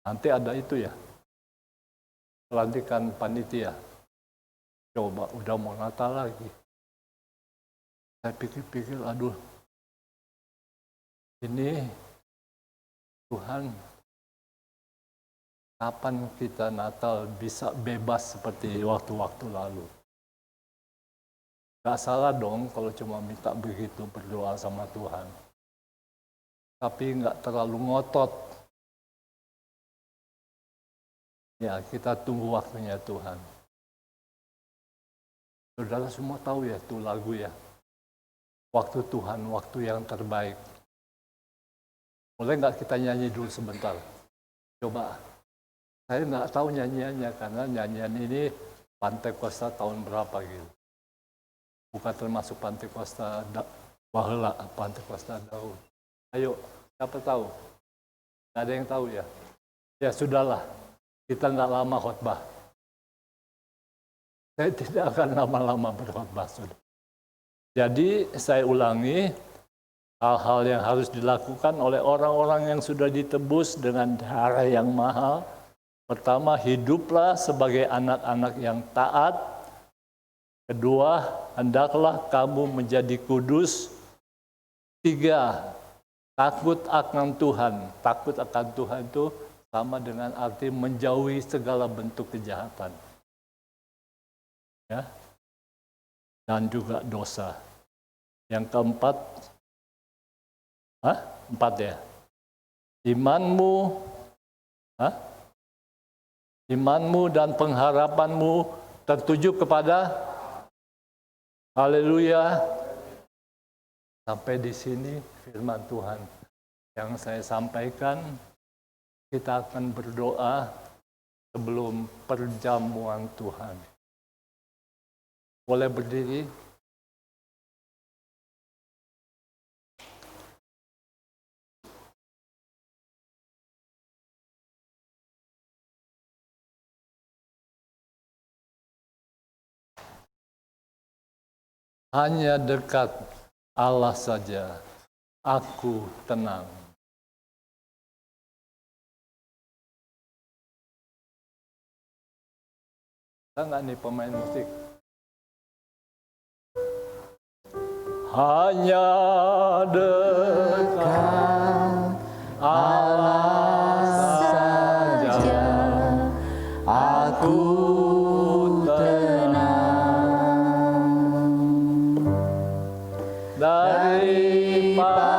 S2: Nanti ada itu ya, pelantikan panitia. Coba, udah mau Natal lagi. Saya pikir-pikir, aduh, ini Tuhan, kapan kita Natal bisa bebas seperti waktu-waktu lalu? Gak salah dong kalau cuma minta begitu, berdoa sama Tuhan. Tapi nggak terlalu ngotot. Ya, kita tunggu waktunya Tuhan. Saudara semua tahu ya itu lagu ya. Waktu Tuhan, waktu yang terbaik. Boleh nggak kita nyanyi dulu sebentar? Coba. Saya nggak tahu nyanyiannya karena nyanyian ini Pantekosta tahun berapa gitu. Bukan termasuk Pantekosta Baheula, Pantekosta Daud. Ayo, siapa tahu? Nggak ada yang tahu ya? Ya sudahlah, kita nggak lama khotbah. Saya tidak akan lama-lama berkhotbah. Jadi saya ulangi, hal-hal yang harus dilakukan oleh orang-orang yang sudah ditebus dengan darah yang mahal. Pertama, hiduplah sebagai anak-anak yang taat. Kedua, hendaklah kamu menjadi kudus. 3, takut akan Tuhan. Takut akan Tuhan itu sama dengan arti menjauhi segala bentuk kejahatan. Ya. Dan juga dosa. Yang keempat, 4 ya. Imanmu dan pengharapanmu tertuju kepada haleluya. Sampai di sini firman Tuhan yang saya sampaikan. Kita akan berdoa sebelum perjamuan Tuhan. Boleh berdiri? Hanya dekat Allah saja aku tenang. Ada nggak nih pemain musik? Hanya dekat Allah saja aku tenang. Daripada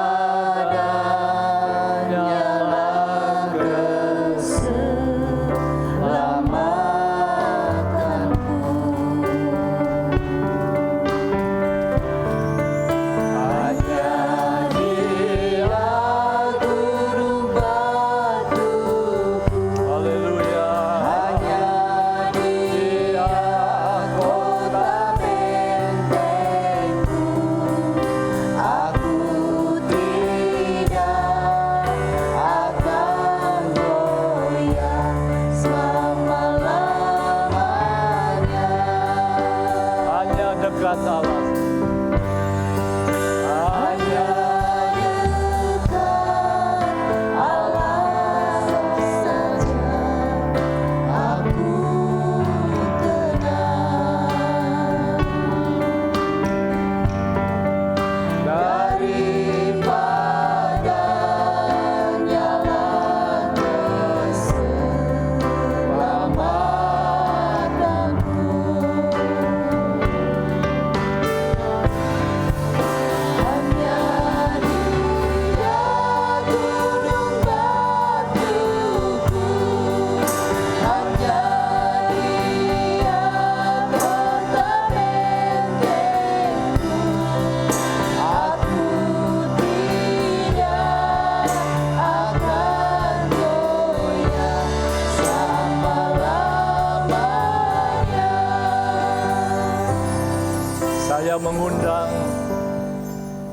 S2: Saya mengundang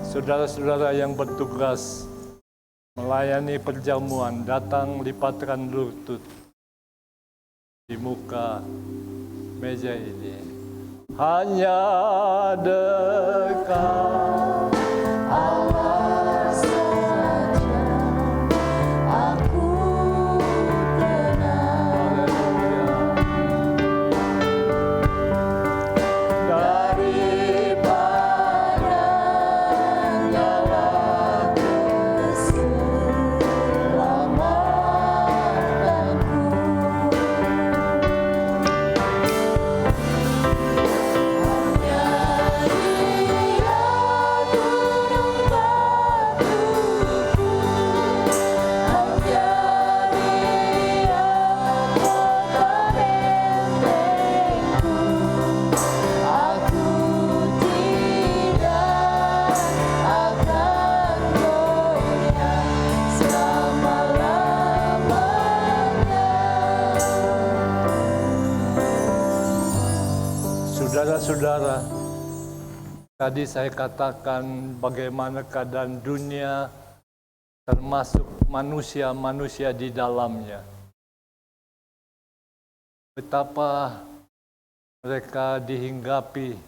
S2: saudara-saudara yang bertugas melayani perjamuan datang lipatkan lutut. di muka meja ini. Hanya dekat
S3: Allah saja aku kenal. Daripada nyawa keselamatanku, hanya Dia gunung batuku, hanya Dia kota bentengku. Aku tidak akan goyah selama-lamanya.
S2: Saudara-saudara, tadi saya katakan bagaimana keadaan dunia termasuk manusia-manusia di dalamnya. Betapa mereka dihinggapi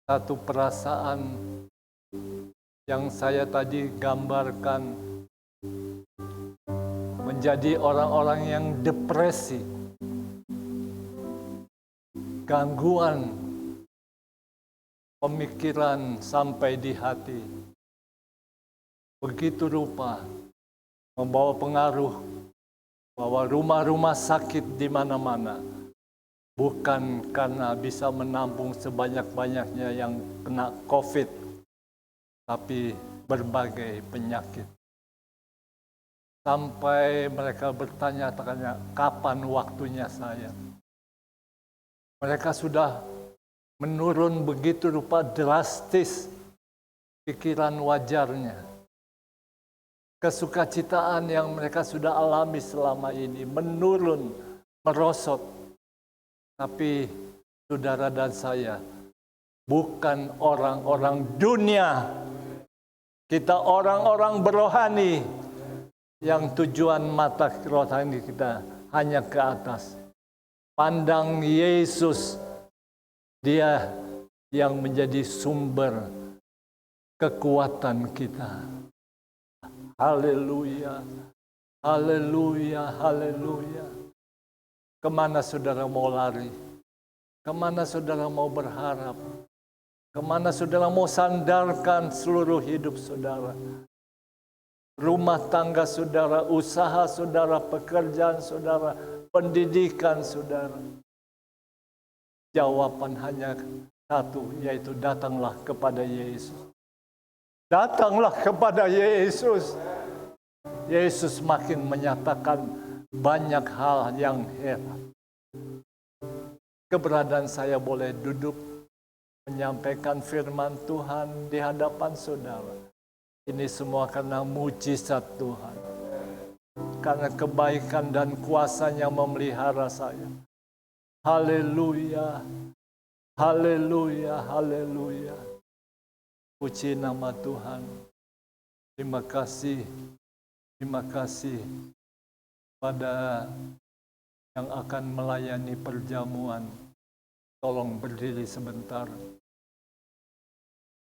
S2: satu perasaan yang saya tadi gambarkan, menjadi orang-orang yang depresi, gangguan pemikiran sampai di hati. Begitu rupa membawa pengaruh bahwa rumah-rumah sakit di mana-mana, bukan karena bisa menampung sebanyak-banyaknya yang kena COVID, tapi berbagai penyakit. Sampai mereka bertanya-tanya, kapan waktunya saya? Mereka sudah menurun begitu rupa drastis pikiran wajarnya. Kesukacitaan yang mereka sudah alami selama ini menurun, merosot. Tapi saudara dan saya bukan orang-orang dunia. Kita orang-orang berohani yang tujuan mata rohani kita hanya ke atas. Pandang Yesus, Dia yang menjadi sumber kekuatan kita. Haleluya, haleluya, haleluya. Kemana saudara mau lari? Kemana saudara mau berharap? Kemana saudara mau sandarkan seluruh hidup saudara? Rumah tangga saudara, usaha saudara, pekerjaan saudara, pendidikan saudara. Jawaban hanya satu, yaitu datanglah kepada Yesus. Datanglah kepada Yesus. Yesus makin menyatakan banyak hal yang heran. Keberadaan saya boleh duduk menyampaikan firman Tuhan di hadapan saudara. Ini semua karena mujizat Tuhan. Karena kebaikan dan kuasa-Nya memelihara saya. Haleluya, haleluya, haleluya. Puji nama Tuhan. Terima kasih pada yang akan melayani perjamuan. Tolong berdiri sebentar.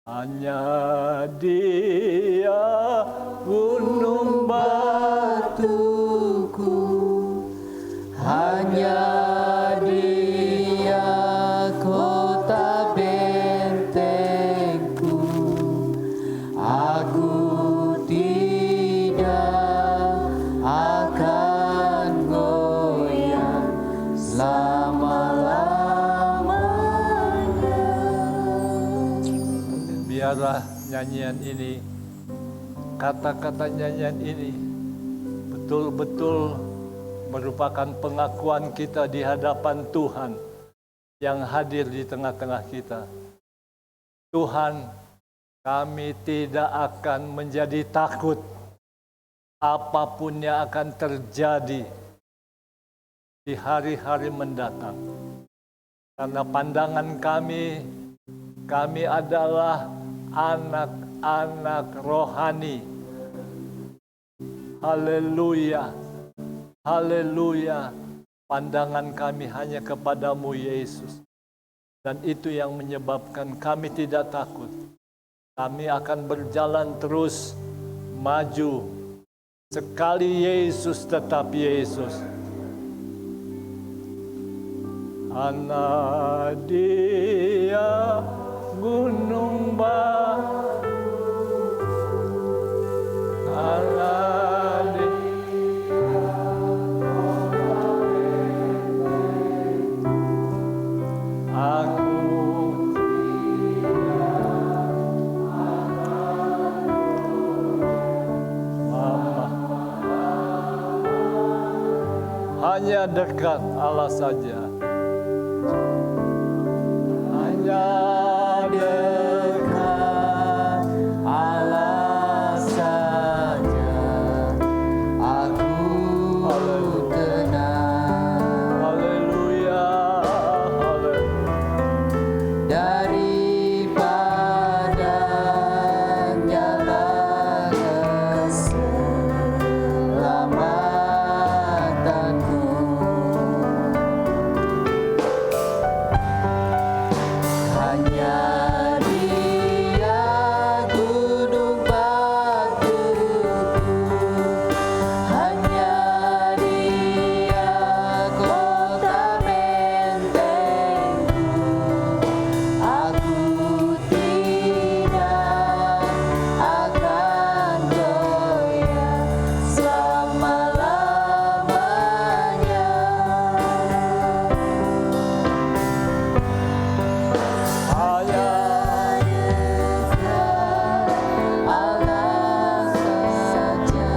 S2: Hanya Dia gunung
S3: Batuku, hanya Dia kota bentengku. Aku tidak akan goyah selama-lamanya.
S2: Biarlah nyanyian ini, kata-kata nyanyian ini betul-betul merupakan pengakuan kita di hadapan Tuhan yang hadir di tengah-tengah kita. Tuhan, kami tidak akan menjadi takut apapun yang akan terjadi di hari-hari mendatang. Karena pandangan kami adalah anak-anak rohani. Haleluya, haleluya. Pandangan kami hanya kepadamu, Yesus. Dan itu yang menyebabkan kami tidak takut. Kami akan berjalan terus maju. Sekali Yesus tetap Yesus. Ana dia gunung batu, ana hanya dekat Allah saja. Hanya
S3: dekat Allah saja, aku tenang.
S2: Haleluya, haleluya.
S3: Daripada nyala keselamatanku, hanya Dia gunung batuku, hanya Dia kota bentengku. Aku tidak akan goyah selama-lamanya.
S2: Hanya
S3: Allah saja,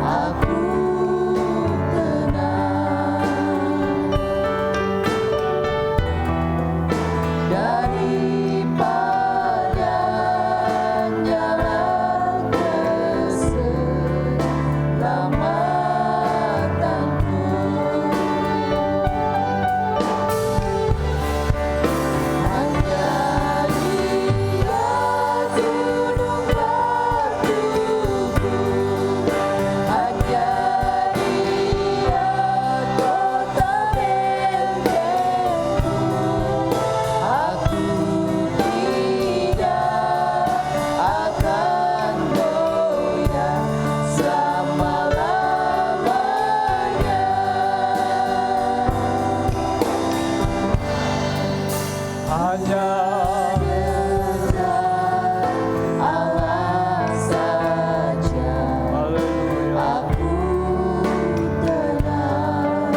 S3: aku tenang. Daripada nyala keselamatanku, hanya Dia gunung batuku, hanya Dia kota bentengku. Aku tidak akan goyah selama-lamanya.
S2: hanya
S3: Allah saja,
S2: haleluya.
S3: aku tenang.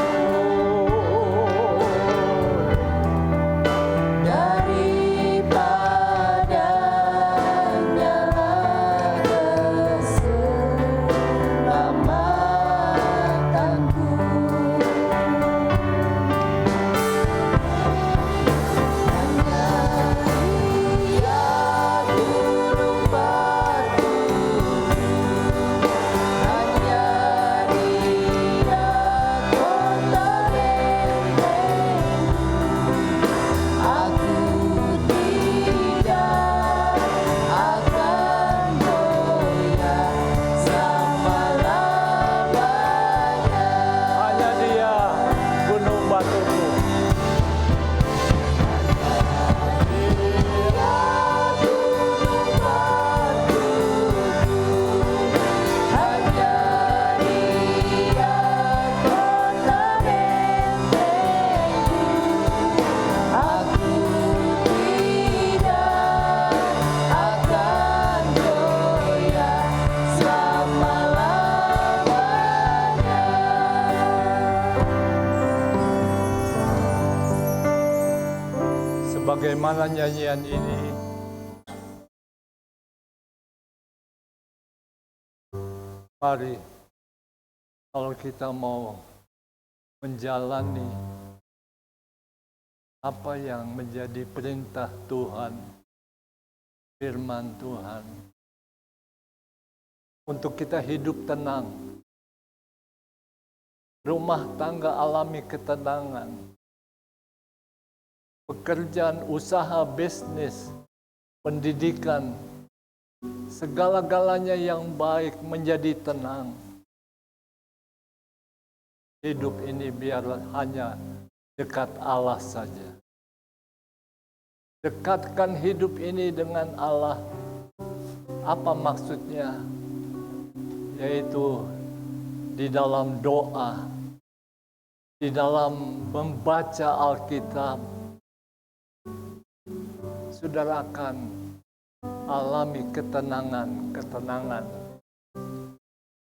S3: Daripada nyala keselamatanku, hanya Dia gunung batuku, hanya Dia kota bentengku. Aku tidak akan goyah selama-lamanya.
S2: Hanya Dia gunung batuku.
S3: Dia gunung batuku, hanya Dia kota bentengku. Aku tidak akan goyah selama-lamanya.
S2: Sebagaimana nyanyian ini, mari kalau kita mau menjalani apa yang menjadi perintah Tuhan, firman Tuhan, untuk kita hidup tenang, rumah tangga alami ketenangan, pekerjaan, usaha, bisnis, pendidikan, segala-galanya yang baik menjadi tenang. hidup ini biar hanya dekat Allah saja. Dekatkan hidup ini dengan Allah. Apa maksudnya? Yaitu di dalam doa, di dalam membaca Alkitab, saudara akan alami ketenangan.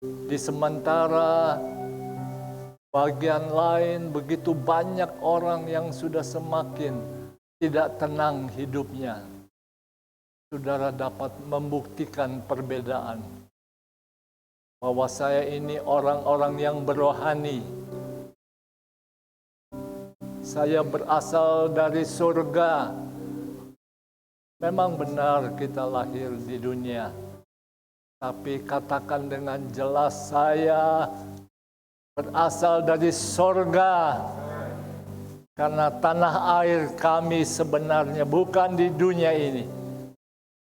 S2: Di sementara bagian lain begitu banyak orang yang sudah semakin tidak tenang hidupnya. Saudara dapat membuktikan perbedaan. Bahwa saya ini orang-orang yang berohani. Saya berasal dari surga. Memang benar kita lahir di dunia. Tapi katakan dengan jelas, saya berasal dari surga. Karena tanah air kami sebenarnya bukan di dunia ini,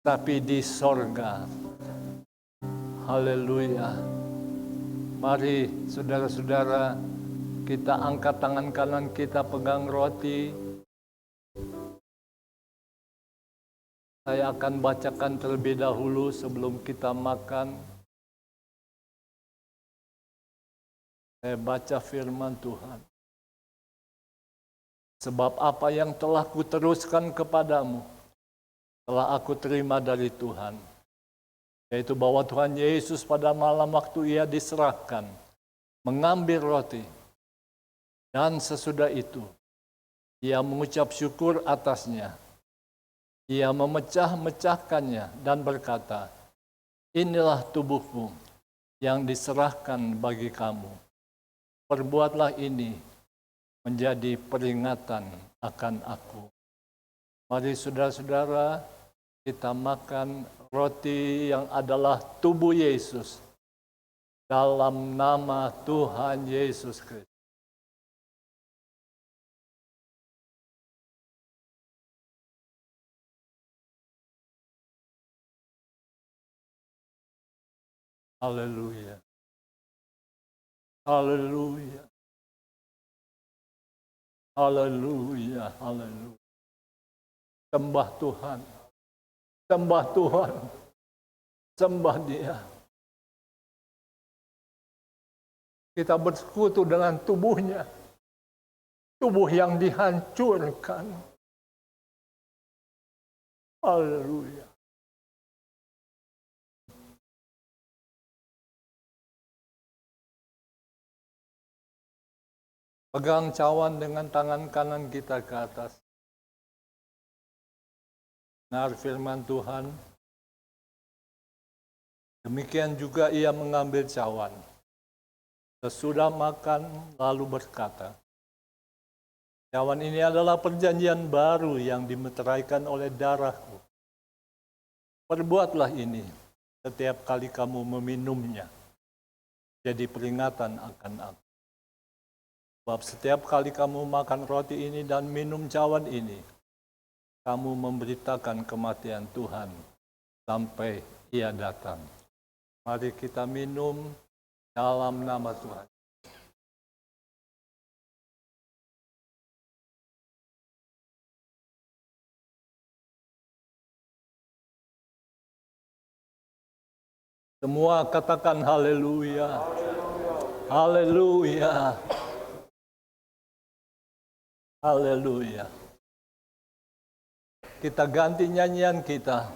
S2: tapi di surga. Haleluya. Mari saudara-saudara, kita angkat tangan kanan kita, pegang roti. Saya akan bacakan terlebih dahulu sebelum kita makan. Saya baca firman Tuhan. Sebab apa yang telah kuteruskan kepadamu, telah aku terima dari Tuhan. Yaitu bahwa Tuhan Yesus pada malam waktu ia diserahkan, mengambil roti. Dan sesudah itu, ia mengucap syukur atasnya. Ia memecah-mecahkannya dan berkata, inilah tubuhku yang diserahkan bagi kamu. Perbuatlah ini menjadi peringatan akan aku. Mari saudara-saudara, kita makan roti yang adalah tubuh Yesus dalam nama Tuhan Yesus Kristus. Haleluya. Haleluya. Haleluya. Haleluya. Sembah Tuhan. Sembah Tuhan. Sembah Dia. Kita bersekutu dengan tubuhnya. Tubuh yang dihancurkan. Haleluya. Pegang cawan dengan tangan kanan kita ke atas. Benar firman Tuhan. Demikian juga ia mengambil cawan. Sesudah makan lalu berkata, cawan ini adalah perjanjian baru yang dimeteraikan oleh darahku. Perbuatlah ini setiap kali kamu meminumnya. Jadi peringatan akan aku. Sebab setiap kali kamu makan roti ini dan minum cawan ini, kamu memberitakan kematian Tuhan sampai Ia datang. Mari kita minum dalam nama Tuhan. Semua katakan haleluya. Haleluya. Haleluya. Kita ganti nyanyian kita.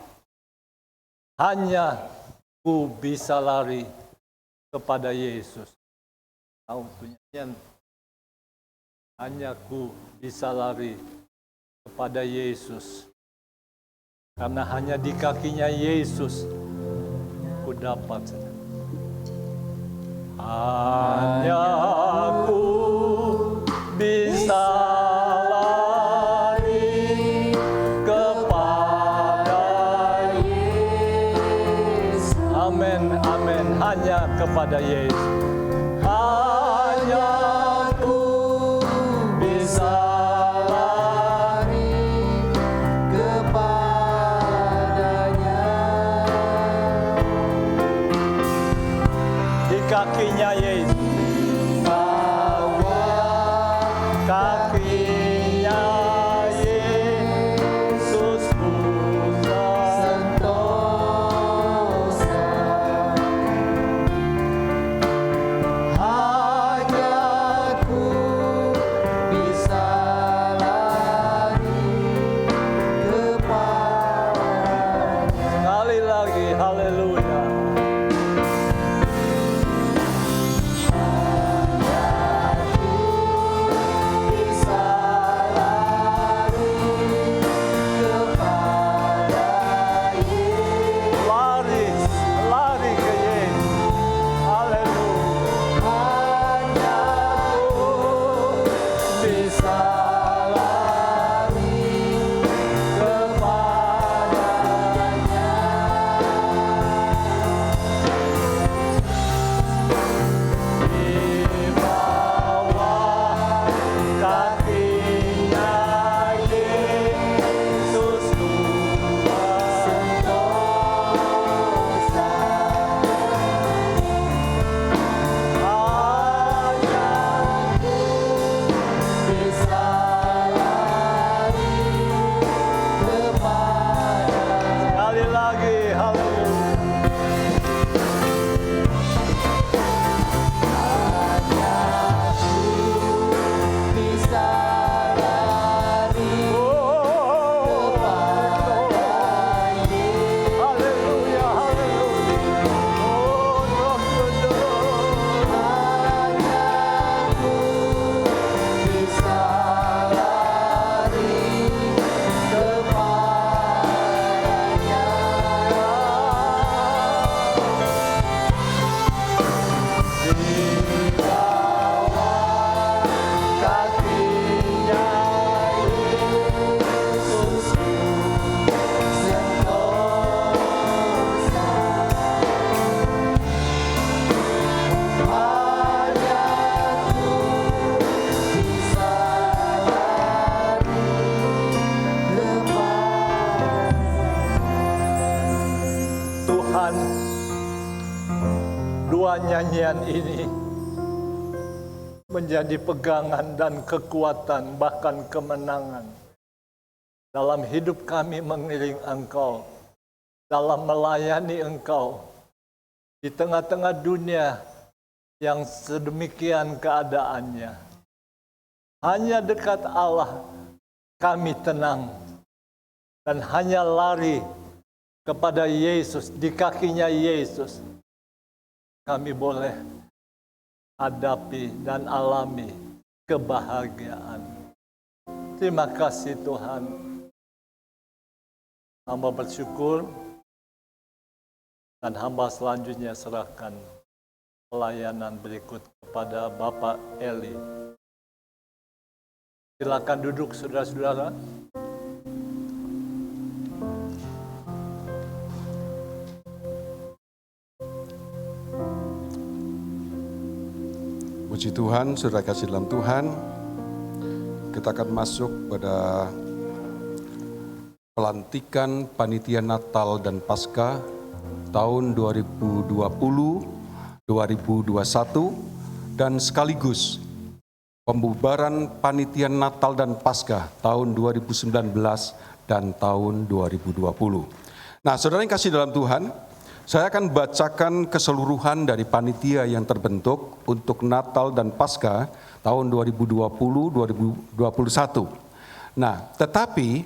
S2: Hanya ku bisa lari kepada Yesus. Tahu tuh nyanyian? Hanya ku bisa lari kepada Yesus. Karena hanya di kakinya Yesus ku dapat. Hanya ku bisa lari kepada Yesus. Amin, amin. Hanya kepada Yesus. Hanya ku bisa lari kepadanya. Di kakinya Yesus. nyanyian ini menjadi pegangan dan kekuatan, bahkan kemenangan dalam hidup kami mengiring Engkau, dalam melayani Engkau di tengah-tengah dunia yang sedemikian keadaannya. Hanya dekat Allah kami tenang dan hanya lari kepada Yesus, di kakinya Yesus kami boleh hadapi dan alami kebahagiaan. Terima kasih Tuhan. Hamba bersyukur dan hamba selanjutnya serahkan pelayanan berikut kepada Bapak Eli. Silakan duduk saudara-saudara.
S1: Puji Tuhan, saudara kasih dalam Tuhan, kita akan masuk pada pelantikan Panitia Natal dan Paskah tahun 2020-2021 dan sekaligus pembubaran Panitia Natal dan Paskah tahun 2019 dan tahun 2020. Nah, saudara yang kasih dalam Tuhan, saya akan bacakan keseluruhan dari panitia yang terbentuk untuk Natal dan Paskah tahun 2020-2021. Nah, tetapi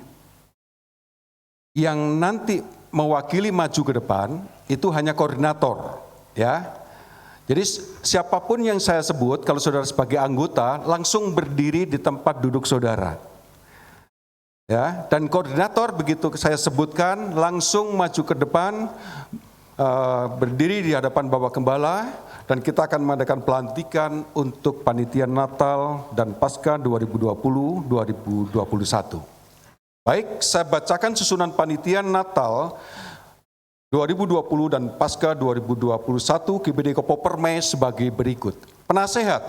S1: yang nanti mewakili maju ke depan itu hanya koordinator, ya. Jadi siapapun yang saya sebut, kalau saudara sebagai anggota, langsung berdiri di tempat duduk saudara. Ya, dan koordinator begitu saya sebutkan langsung maju ke depan, berdiri di hadapan Bapak Gembala, dan kita akan mengadakan pelantikan untuk Panitia Natal dan Paskah 2020-2021. Baik, saya bacakan susunan Panitia Natal 2020 dan Paskah 2021 GBD Kopo Permai sebagai berikut. Penasehat,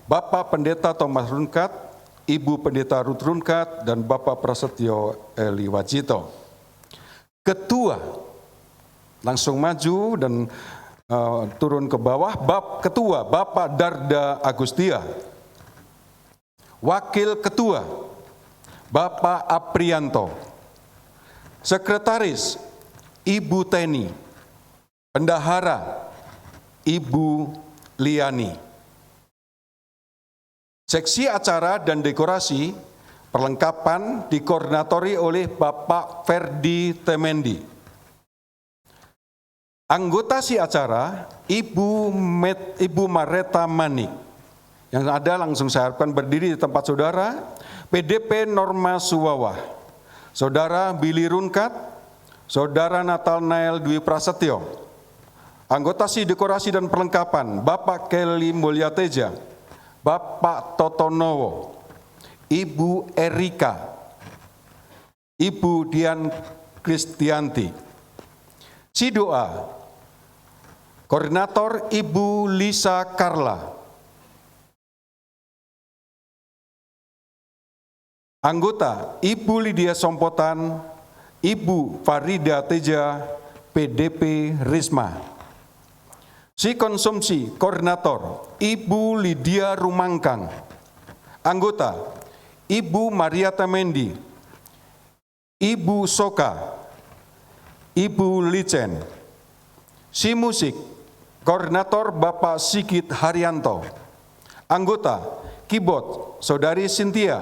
S1: Bapak Pendeta Thomas Runkat, Ibu Pendeta Ruth Runkat, dan Bapak Prasetyo Eli Wajito. Ketua, langsung maju dan turun ke bawah. Ketua Bapak Darda Agustia. Wakil Ketua Bapak Aprianto. Sekretaris Ibu Teni. Bendahara Ibu Liani. Seksi acara dan dekorasi perlengkapan dikoordinatori oleh Bapak Ferdi Temendi. Anggota si acara, Ibu Mareta Manik. Yang ada langsung saya harapkan berdiri di tempat saudara. PDP Norma Suwawah, Saudara Billy Runkat, Saudara Nathanael Dwi Prasetyo. Anggota si dekorasi dan perlengkapan, Bapak Kelly Mulyateja, Bapak Totonowo, Ibu Erika, Ibu Dian Kristianti. Si doa, Koordinator Ibu Lisa Carla. Anggota Ibu Lydia Sompotan, Ibu Farida Teja, PDP Risma. Si konsumsi, Koordinator Ibu Lydia Rumangkang. Anggota Ibu Maria Tamendi, Ibu Soka, Ibu Licen. Si musik, Koordinator Bapak Sigit Haryanto. Anggota keyboard, Saudari Cynthia.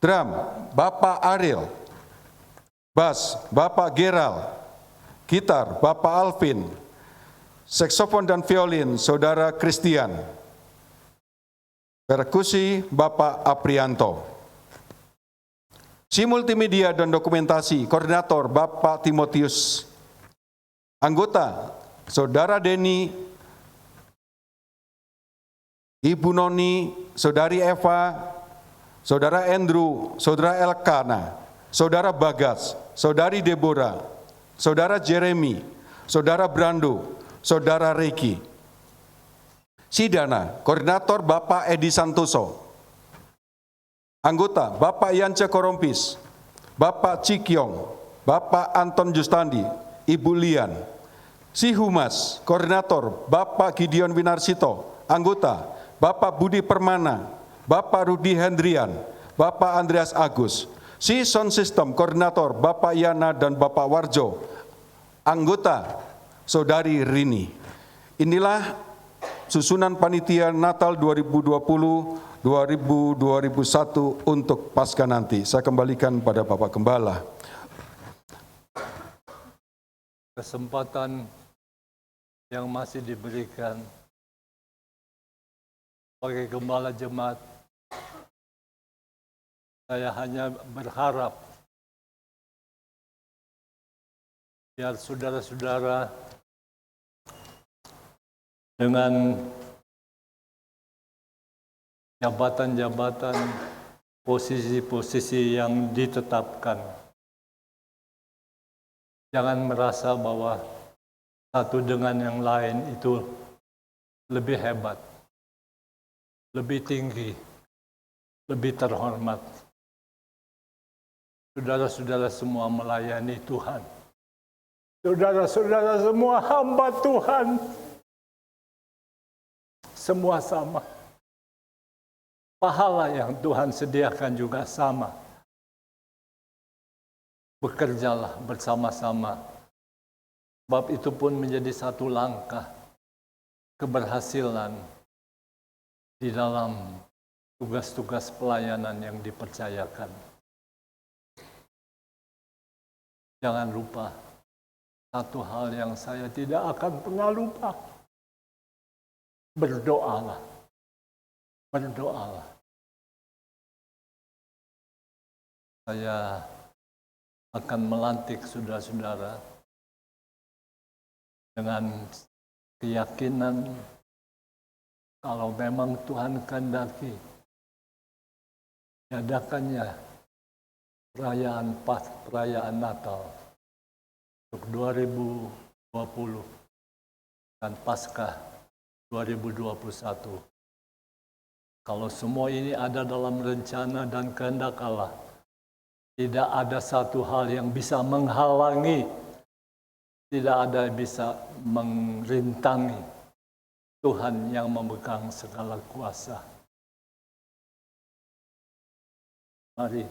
S1: Drum, Bapak Ariel. Bass, Bapak Geral. Gitar, Bapak Alvin. Saksofon dan violin, Saudara Christian. Perkusi, Bapak Aprianto. Si multimedia dan dokumentasi, Koordinator Bapak Timotius. Anggota, Saudara Denny, Ibu Noni, Saudari Eva, Saudara Andrew, Saudara Elkana, Saudara Bagas, Saudari Deborah, Saudara Jeremy, Saudara Brando, Saudara Reiki. Sidana, Koordinator Bapak Edi Santoso. Anggota Bapak Yance Korompis, Bapak Cikyong, Bapak Anton Justandi, Ibu Lian. Si Humas, Koordinator Bapak Gideon Winarsito, Anggota Bapak Budi Permana, Bapak Rudi Hendrian, Bapak Andreas Agus. Si Sound System, Koordinator Bapak Yana dan Bapak Warjo, Anggota Saudari Rini. Inilah susunan panitia Natal 2020-2021 untuk Pasca nanti. Saya kembalikan pada Bapak Gembala.
S2: Kesempatan yang masih diberikan sebagai gembala jemaat, saya hanya berharap biar saudara-saudara dengan jabatan-jabatan, posisi-posisi yang ditetapkan, jangan merasa bahwa satu dengan yang lain itu lebih hebat, lebih tinggi, lebih terhormat. Saudara-saudara semua melayani Tuhan. Saudara-saudara semua hamba Tuhan. Semua sama. Pahala yang Tuhan sediakan juga sama. Bekerjalah bersama-sama. Sebab itu pun menjadi satu langkah keberhasilan di dalam tugas-tugas pelayanan yang dipercayakan. Jangan lupa, satu hal yang saya tidak akan pernah lupa. Berdoalah. Berdoalah. Saya akan melantik saudara-saudara dengan keyakinan kalau memang Tuhan kehendaki diadakannya perayaan Natal untuk 2020 dan Paskah 2021. Kalau semua ini ada dalam rencana dan kehendak Allah, tidak ada satu hal yang bisa menghalangi, tidak ada yang bisa merintangi Tuhan yang memegang segala kuasa. Mari,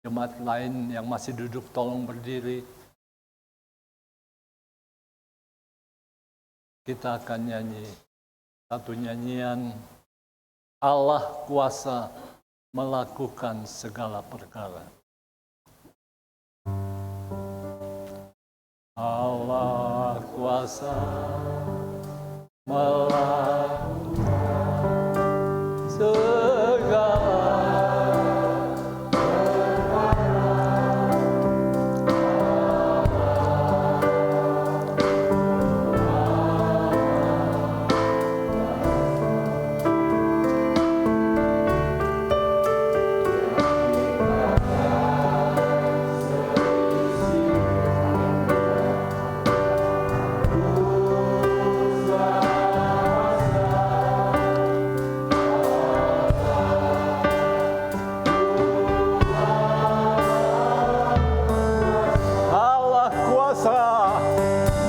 S2: jemaat lain yang masih duduk tolong berdiri. Kita akan nyanyi satu nyanyian, Allah kuasa melakukan segala perkara. Allah kuasa melakukan segala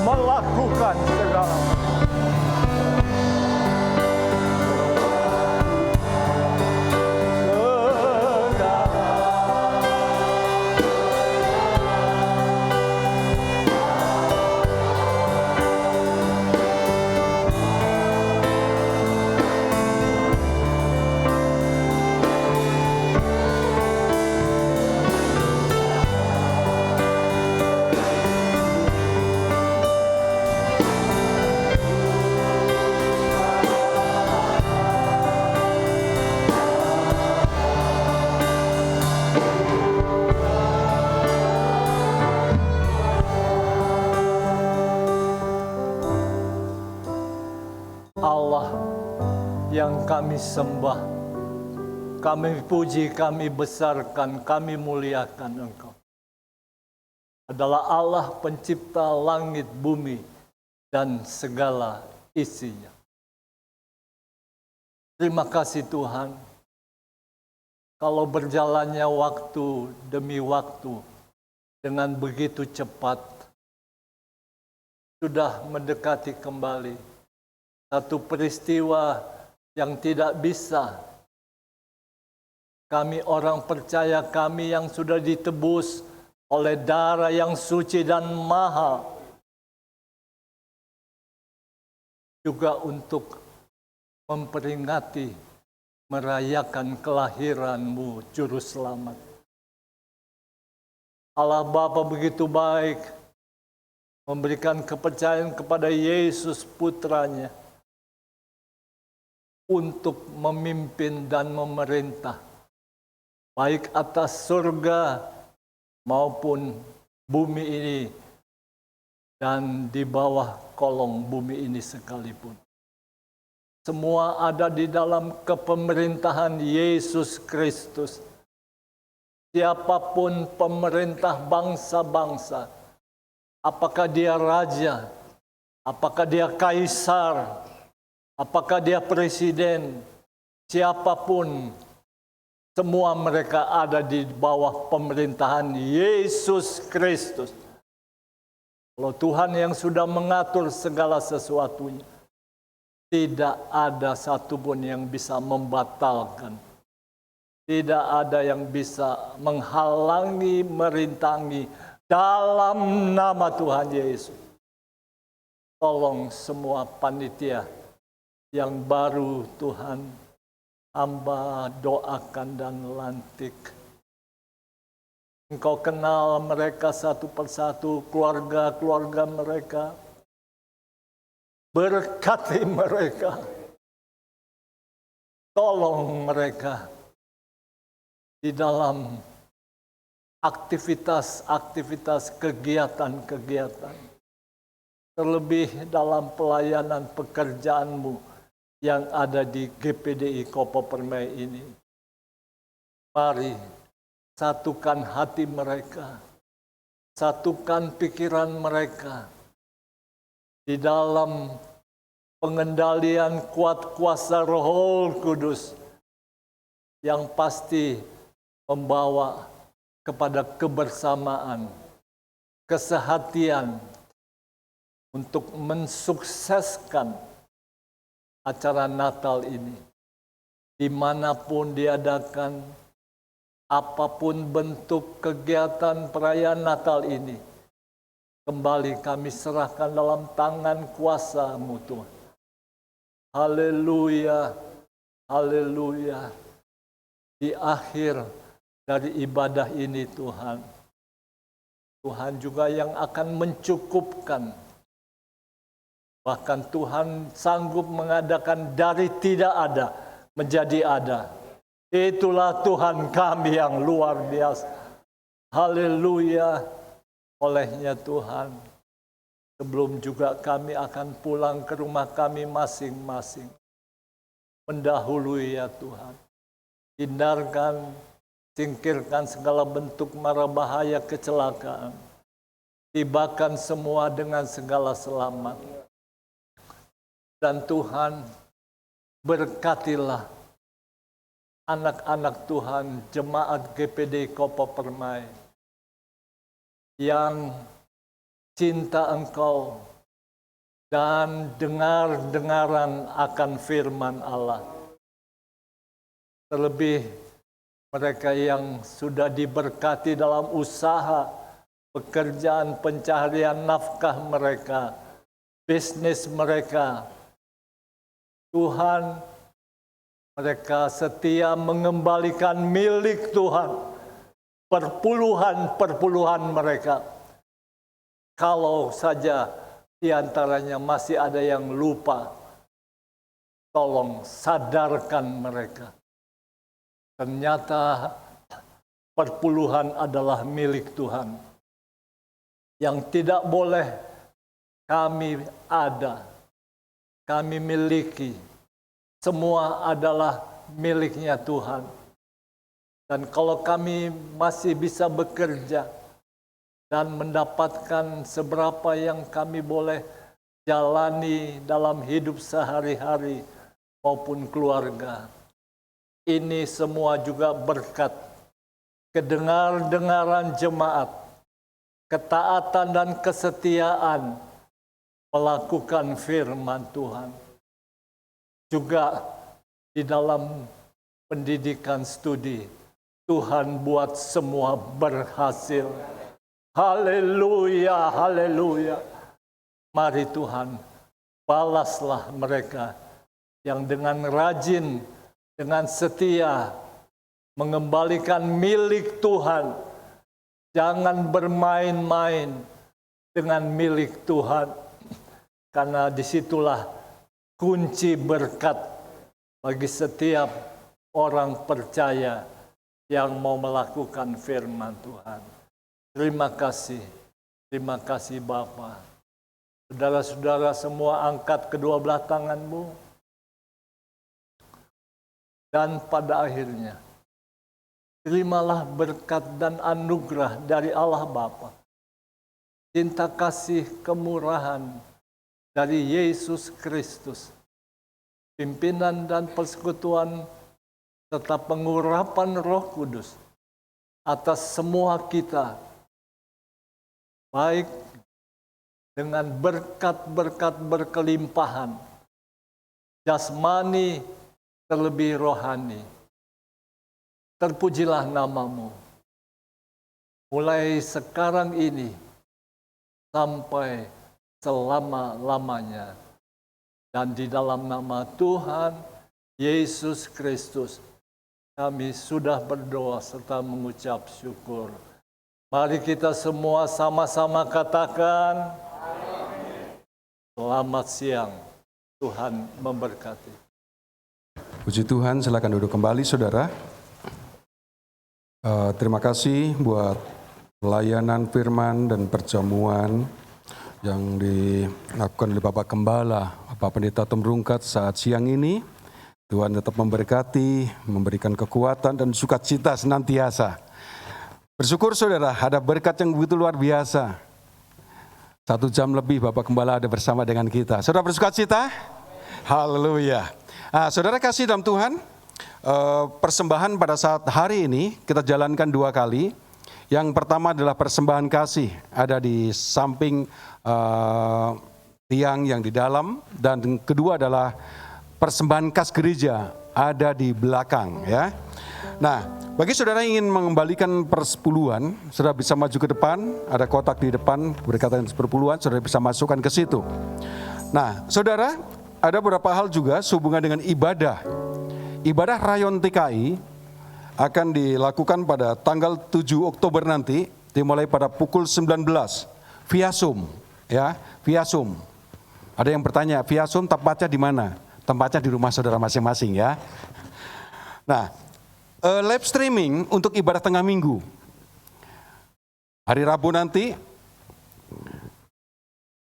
S2: melakukan segala. Allah yang kami sembah, kami puji, kami besarkan, kami muliakan Engkau adalah Allah pencipta langit, bumi, dan segala isinya. Terima kasih Tuhan, kalau berjalannya waktu demi waktu dengan begitu cepat, sudah mendekati kembali. Satu peristiwa yang tidak bisa kami orang percaya, kami yang sudah ditebus oleh darah yang suci dan mahal, juga untuk memperingati, merayakan kelahiran-Mu, Juru Selamat. Allah Bapa begitu baik, memberikan kepercayaan kepada Yesus Putranya untuk memimpin dan memerintah, baik atas surga maupun bumi ini dan di bawah kolong bumi ini sekalipun. Semua ada di dalam kepemerintahan Yesus Kristus. Siapapun pemerintah bangsa-bangsa, apakah dia raja, apakah dia kaisar, apakah dia presiden, siapapun, semua mereka ada di bawah pemerintahan Yesus Kristus. Kalau Tuhan yang sudah mengatur segala sesuatunya, tidak ada satupun yang bisa membatalkan. Tidak ada yang bisa menghalangi, merintangi dalam nama Tuhan Yesus. Tolong semua panitia yang baru Tuhan hamba doakan dan lantik. Engkau kenal mereka satu persatu, keluarga-keluarga mereka. Berkati mereka. Tolong mereka di dalam aktivitas-aktivitas, kegiatan-kegiatan. Terlebih dalam pelayanan pekerjaan-Mu yang ada di GPDI Kopo Permai ini. Mari satukan hati mereka, satukan pikiran mereka di dalam pengendalian kuat kuasa Roh Kudus yang pasti membawa kepada kebersamaan, kesehatian untuk mensukseskan acara Natal ini. Dimanapun diadakan, apapun bentuk kegiatan perayaan Natal ini, kembali kami serahkan dalam tangan kuasa-Mu Tuhan. Haleluya, haleluya. Di akhir dari ibadah ini Tuhan, Tuhan juga yang akan mencukupkan. Bahkan Tuhan sanggup mengadakan dari tidak ada menjadi ada. Itulah Tuhan kami yang luar biasa. Haleluya. Olehnya Tuhan, sebelum juga kami akan pulang ke rumah kami masing-masing, mendahului ya Tuhan. Hindarkan, singkirkan segala bentuk mara bahaya kecelakaan. Tibakan semua dengan segala selamat. Dan Tuhan, berkatilah anak-anak Tuhan, jemaat GPD Kopo Permai, yang cinta Engkau dan dengar-dengaran akan firman Allah. Terlebih mereka yang sudah diberkati dalam usaha, pekerjaan, pencaharian nafkah mereka, bisnis mereka. Tuhan, mereka setia mengembalikan milik Tuhan, perpuluhan-perpuluhan mereka. Kalau saja di antaranya masih ada yang lupa, tolong sadarkan mereka. Ternyata perpuluhan adalah milik Tuhan. Yang tidak boleh kami ada, kami miliki. Semua adalah miliknya Tuhan. Dan kalau kami masih bisa bekerja dan mendapatkan seberapa yang kami boleh jalani dalam hidup sehari-hari maupun keluarga, ini semua juga berkat kedengar-dengaran jemaat, ketaatan dan kesetiaan melakukan firman Tuhan. Juga di dalam pendidikan studi, Tuhan buat semua berhasil. Haleluya, haleluya. Mari Tuhan, balaslah mereka yang dengan rajin, dengan setia, mengembalikan milik Tuhan. Jangan bermain-main dengan milik Tuhan, karena disitulah kunci berkat bagi setiap orang percaya yang mau melakukan firman Tuhan. Terima kasih Bapa. Saudara-saudara semua, angkat kedua belah tanganmu. Dan pada akhirnya, terimalah berkat dan anugerah dari Allah Bapa. Cinta kasih kemurahan dari Yesus Kristus. Pimpinan dan persekutuan serta pengurapan Roh Kudus atas semua kita, baik dengan berkat-berkat berkelimpahan, jasmani terlebih rohani. Terpujilah namamu, mulai sekarang ini sampai selama-lamanya. Dan di dalam nama Tuhan Yesus Kristus, kami sudah berdoa serta mengucap syukur. Mari kita semua sama-sama katakan, selamat siang, Tuhan memberkati.
S1: Puji Tuhan, silakan duduk kembali saudara. Terima kasih buat pelayanan firman dan perjamuan yang dilakukan oleh Bapak Gembala, Bapak Pendeta Tom Rungkat saat siang ini. Tuhan tetap memberkati, memberikan kekuatan dan sukacita senantiasa. Bersyukur saudara, ada berkat yang begitu luar biasa. 1 jam lebih Bapak Gembala ada bersama dengan kita. Saudara bersukacita? Haleluya. Saudara kasih dalam Tuhan, persembahan pada saat hari ini kita jalankan 2 kali. Yang pertama adalah persembahan kasih, ada di samping tiang yang di dalam, dan kedua adalah persembahan kas gereja, ada di belakang ya. Nah, bagi saudara yang ingin mengembalikan persepuluhan, saudara bisa maju ke depan, ada kotak di depan berkaitan persepuluhan, saudara bisa masukkan ke situ. Nah, saudara, ada beberapa hal juga sehubungan dengan ibadah. Ibadah Rayon TKI akan dilakukan pada tanggal 7 Oktober nanti, dimulai pada pukul 19 via Zoom ya, via Zoom. Ada yang bertanya, via Zoom tempatnya di mana? Tempatnya di rumah saudara masing-masing ya. Nah, live streaming untuk ibadah tengah minggu. Hari Rabu nanti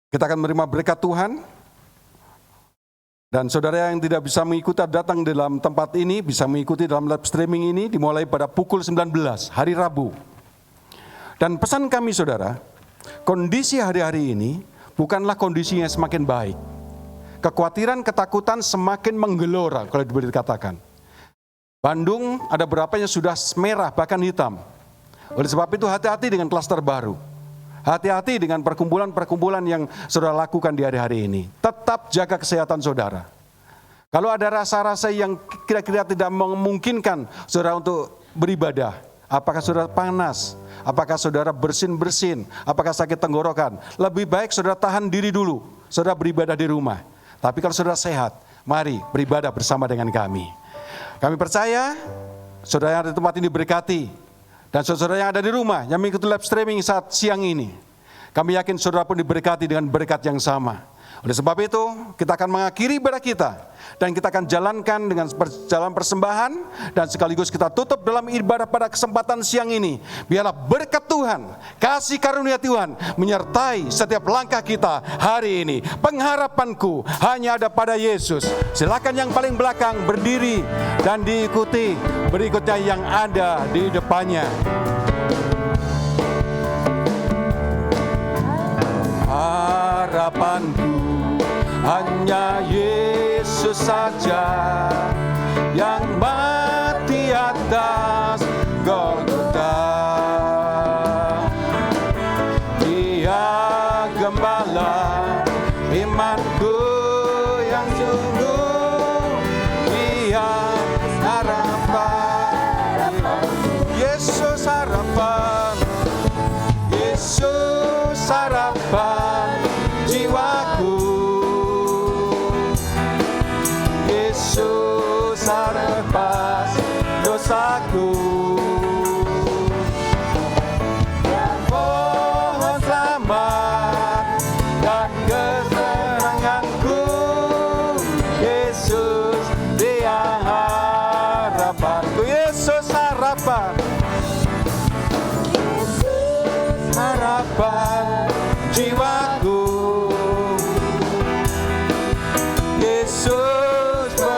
S1: kita akan menerima berkat Tuhan. Dan saudara yang tidak bisa mengikuti datang dalam tempat ini, bisa mengikuti dalam live streaming ini dimulai pada pukul 19 hari Rabu. Dan pesan kami saudara, kondisi hari-hari ini bukanlah kondisi yang semakin baik. Kekhawatiran, ketakutan semakin menggelora kalau boleh dikatakan. Bandung ada beberapa yang sudah merah bahkan hitam. Oleh sebab itu hati-hati dengan klaster baru. Hati-hati dengan perkumpulan-perkumpulan yang saudara lakukan di hari-hari ini. Tetap jaga kesehatan saudara. Kalau ada rasa-rasa yang kira-kira tidak memungkinkan saudara untuk beribadah, apakah saudara panas, apakah saudara bersin-bersin, apakah sakit tenggorokan, lebih baik saudara tahan diri dulu, saudara beribadah di rumah. Tapi kalau saudara sehat, mari beribadah bersama dengan kami. Kami percaya saudara yang ada di tempat ini berkati. Dan saudara yang ada di rumah, yang mengikuti live streaming saat siang ini, kami yakin saudara pun diberkati dengan berkat yang sama. Oleh sebab itu, kita akan mengakhiri ibadah kita, dan kita akan jalankan dengan jalan persembahan, dan sekaligus kita tutup dalam ibadah pada kesempatan siang ini. Biarlah berkat Tuhan, kasih karunia Tuhan, menyertai setiap langkah kita hari ini. Pengharapanku hanya ada pada Yesus. Silakan yang paling belakang berdiri dan diikuti berikutnya yang ada di depannya. Harapanku hanya Yesus saja yang mati atas Golgota. Dia gembala Yesus harapan, Yesus harapan jiwaku, Yesus harapan dosaku. Mohon selamat dan kesenanganku, Yesus dia harapanku, Yesus harapan, harapan jiwaku.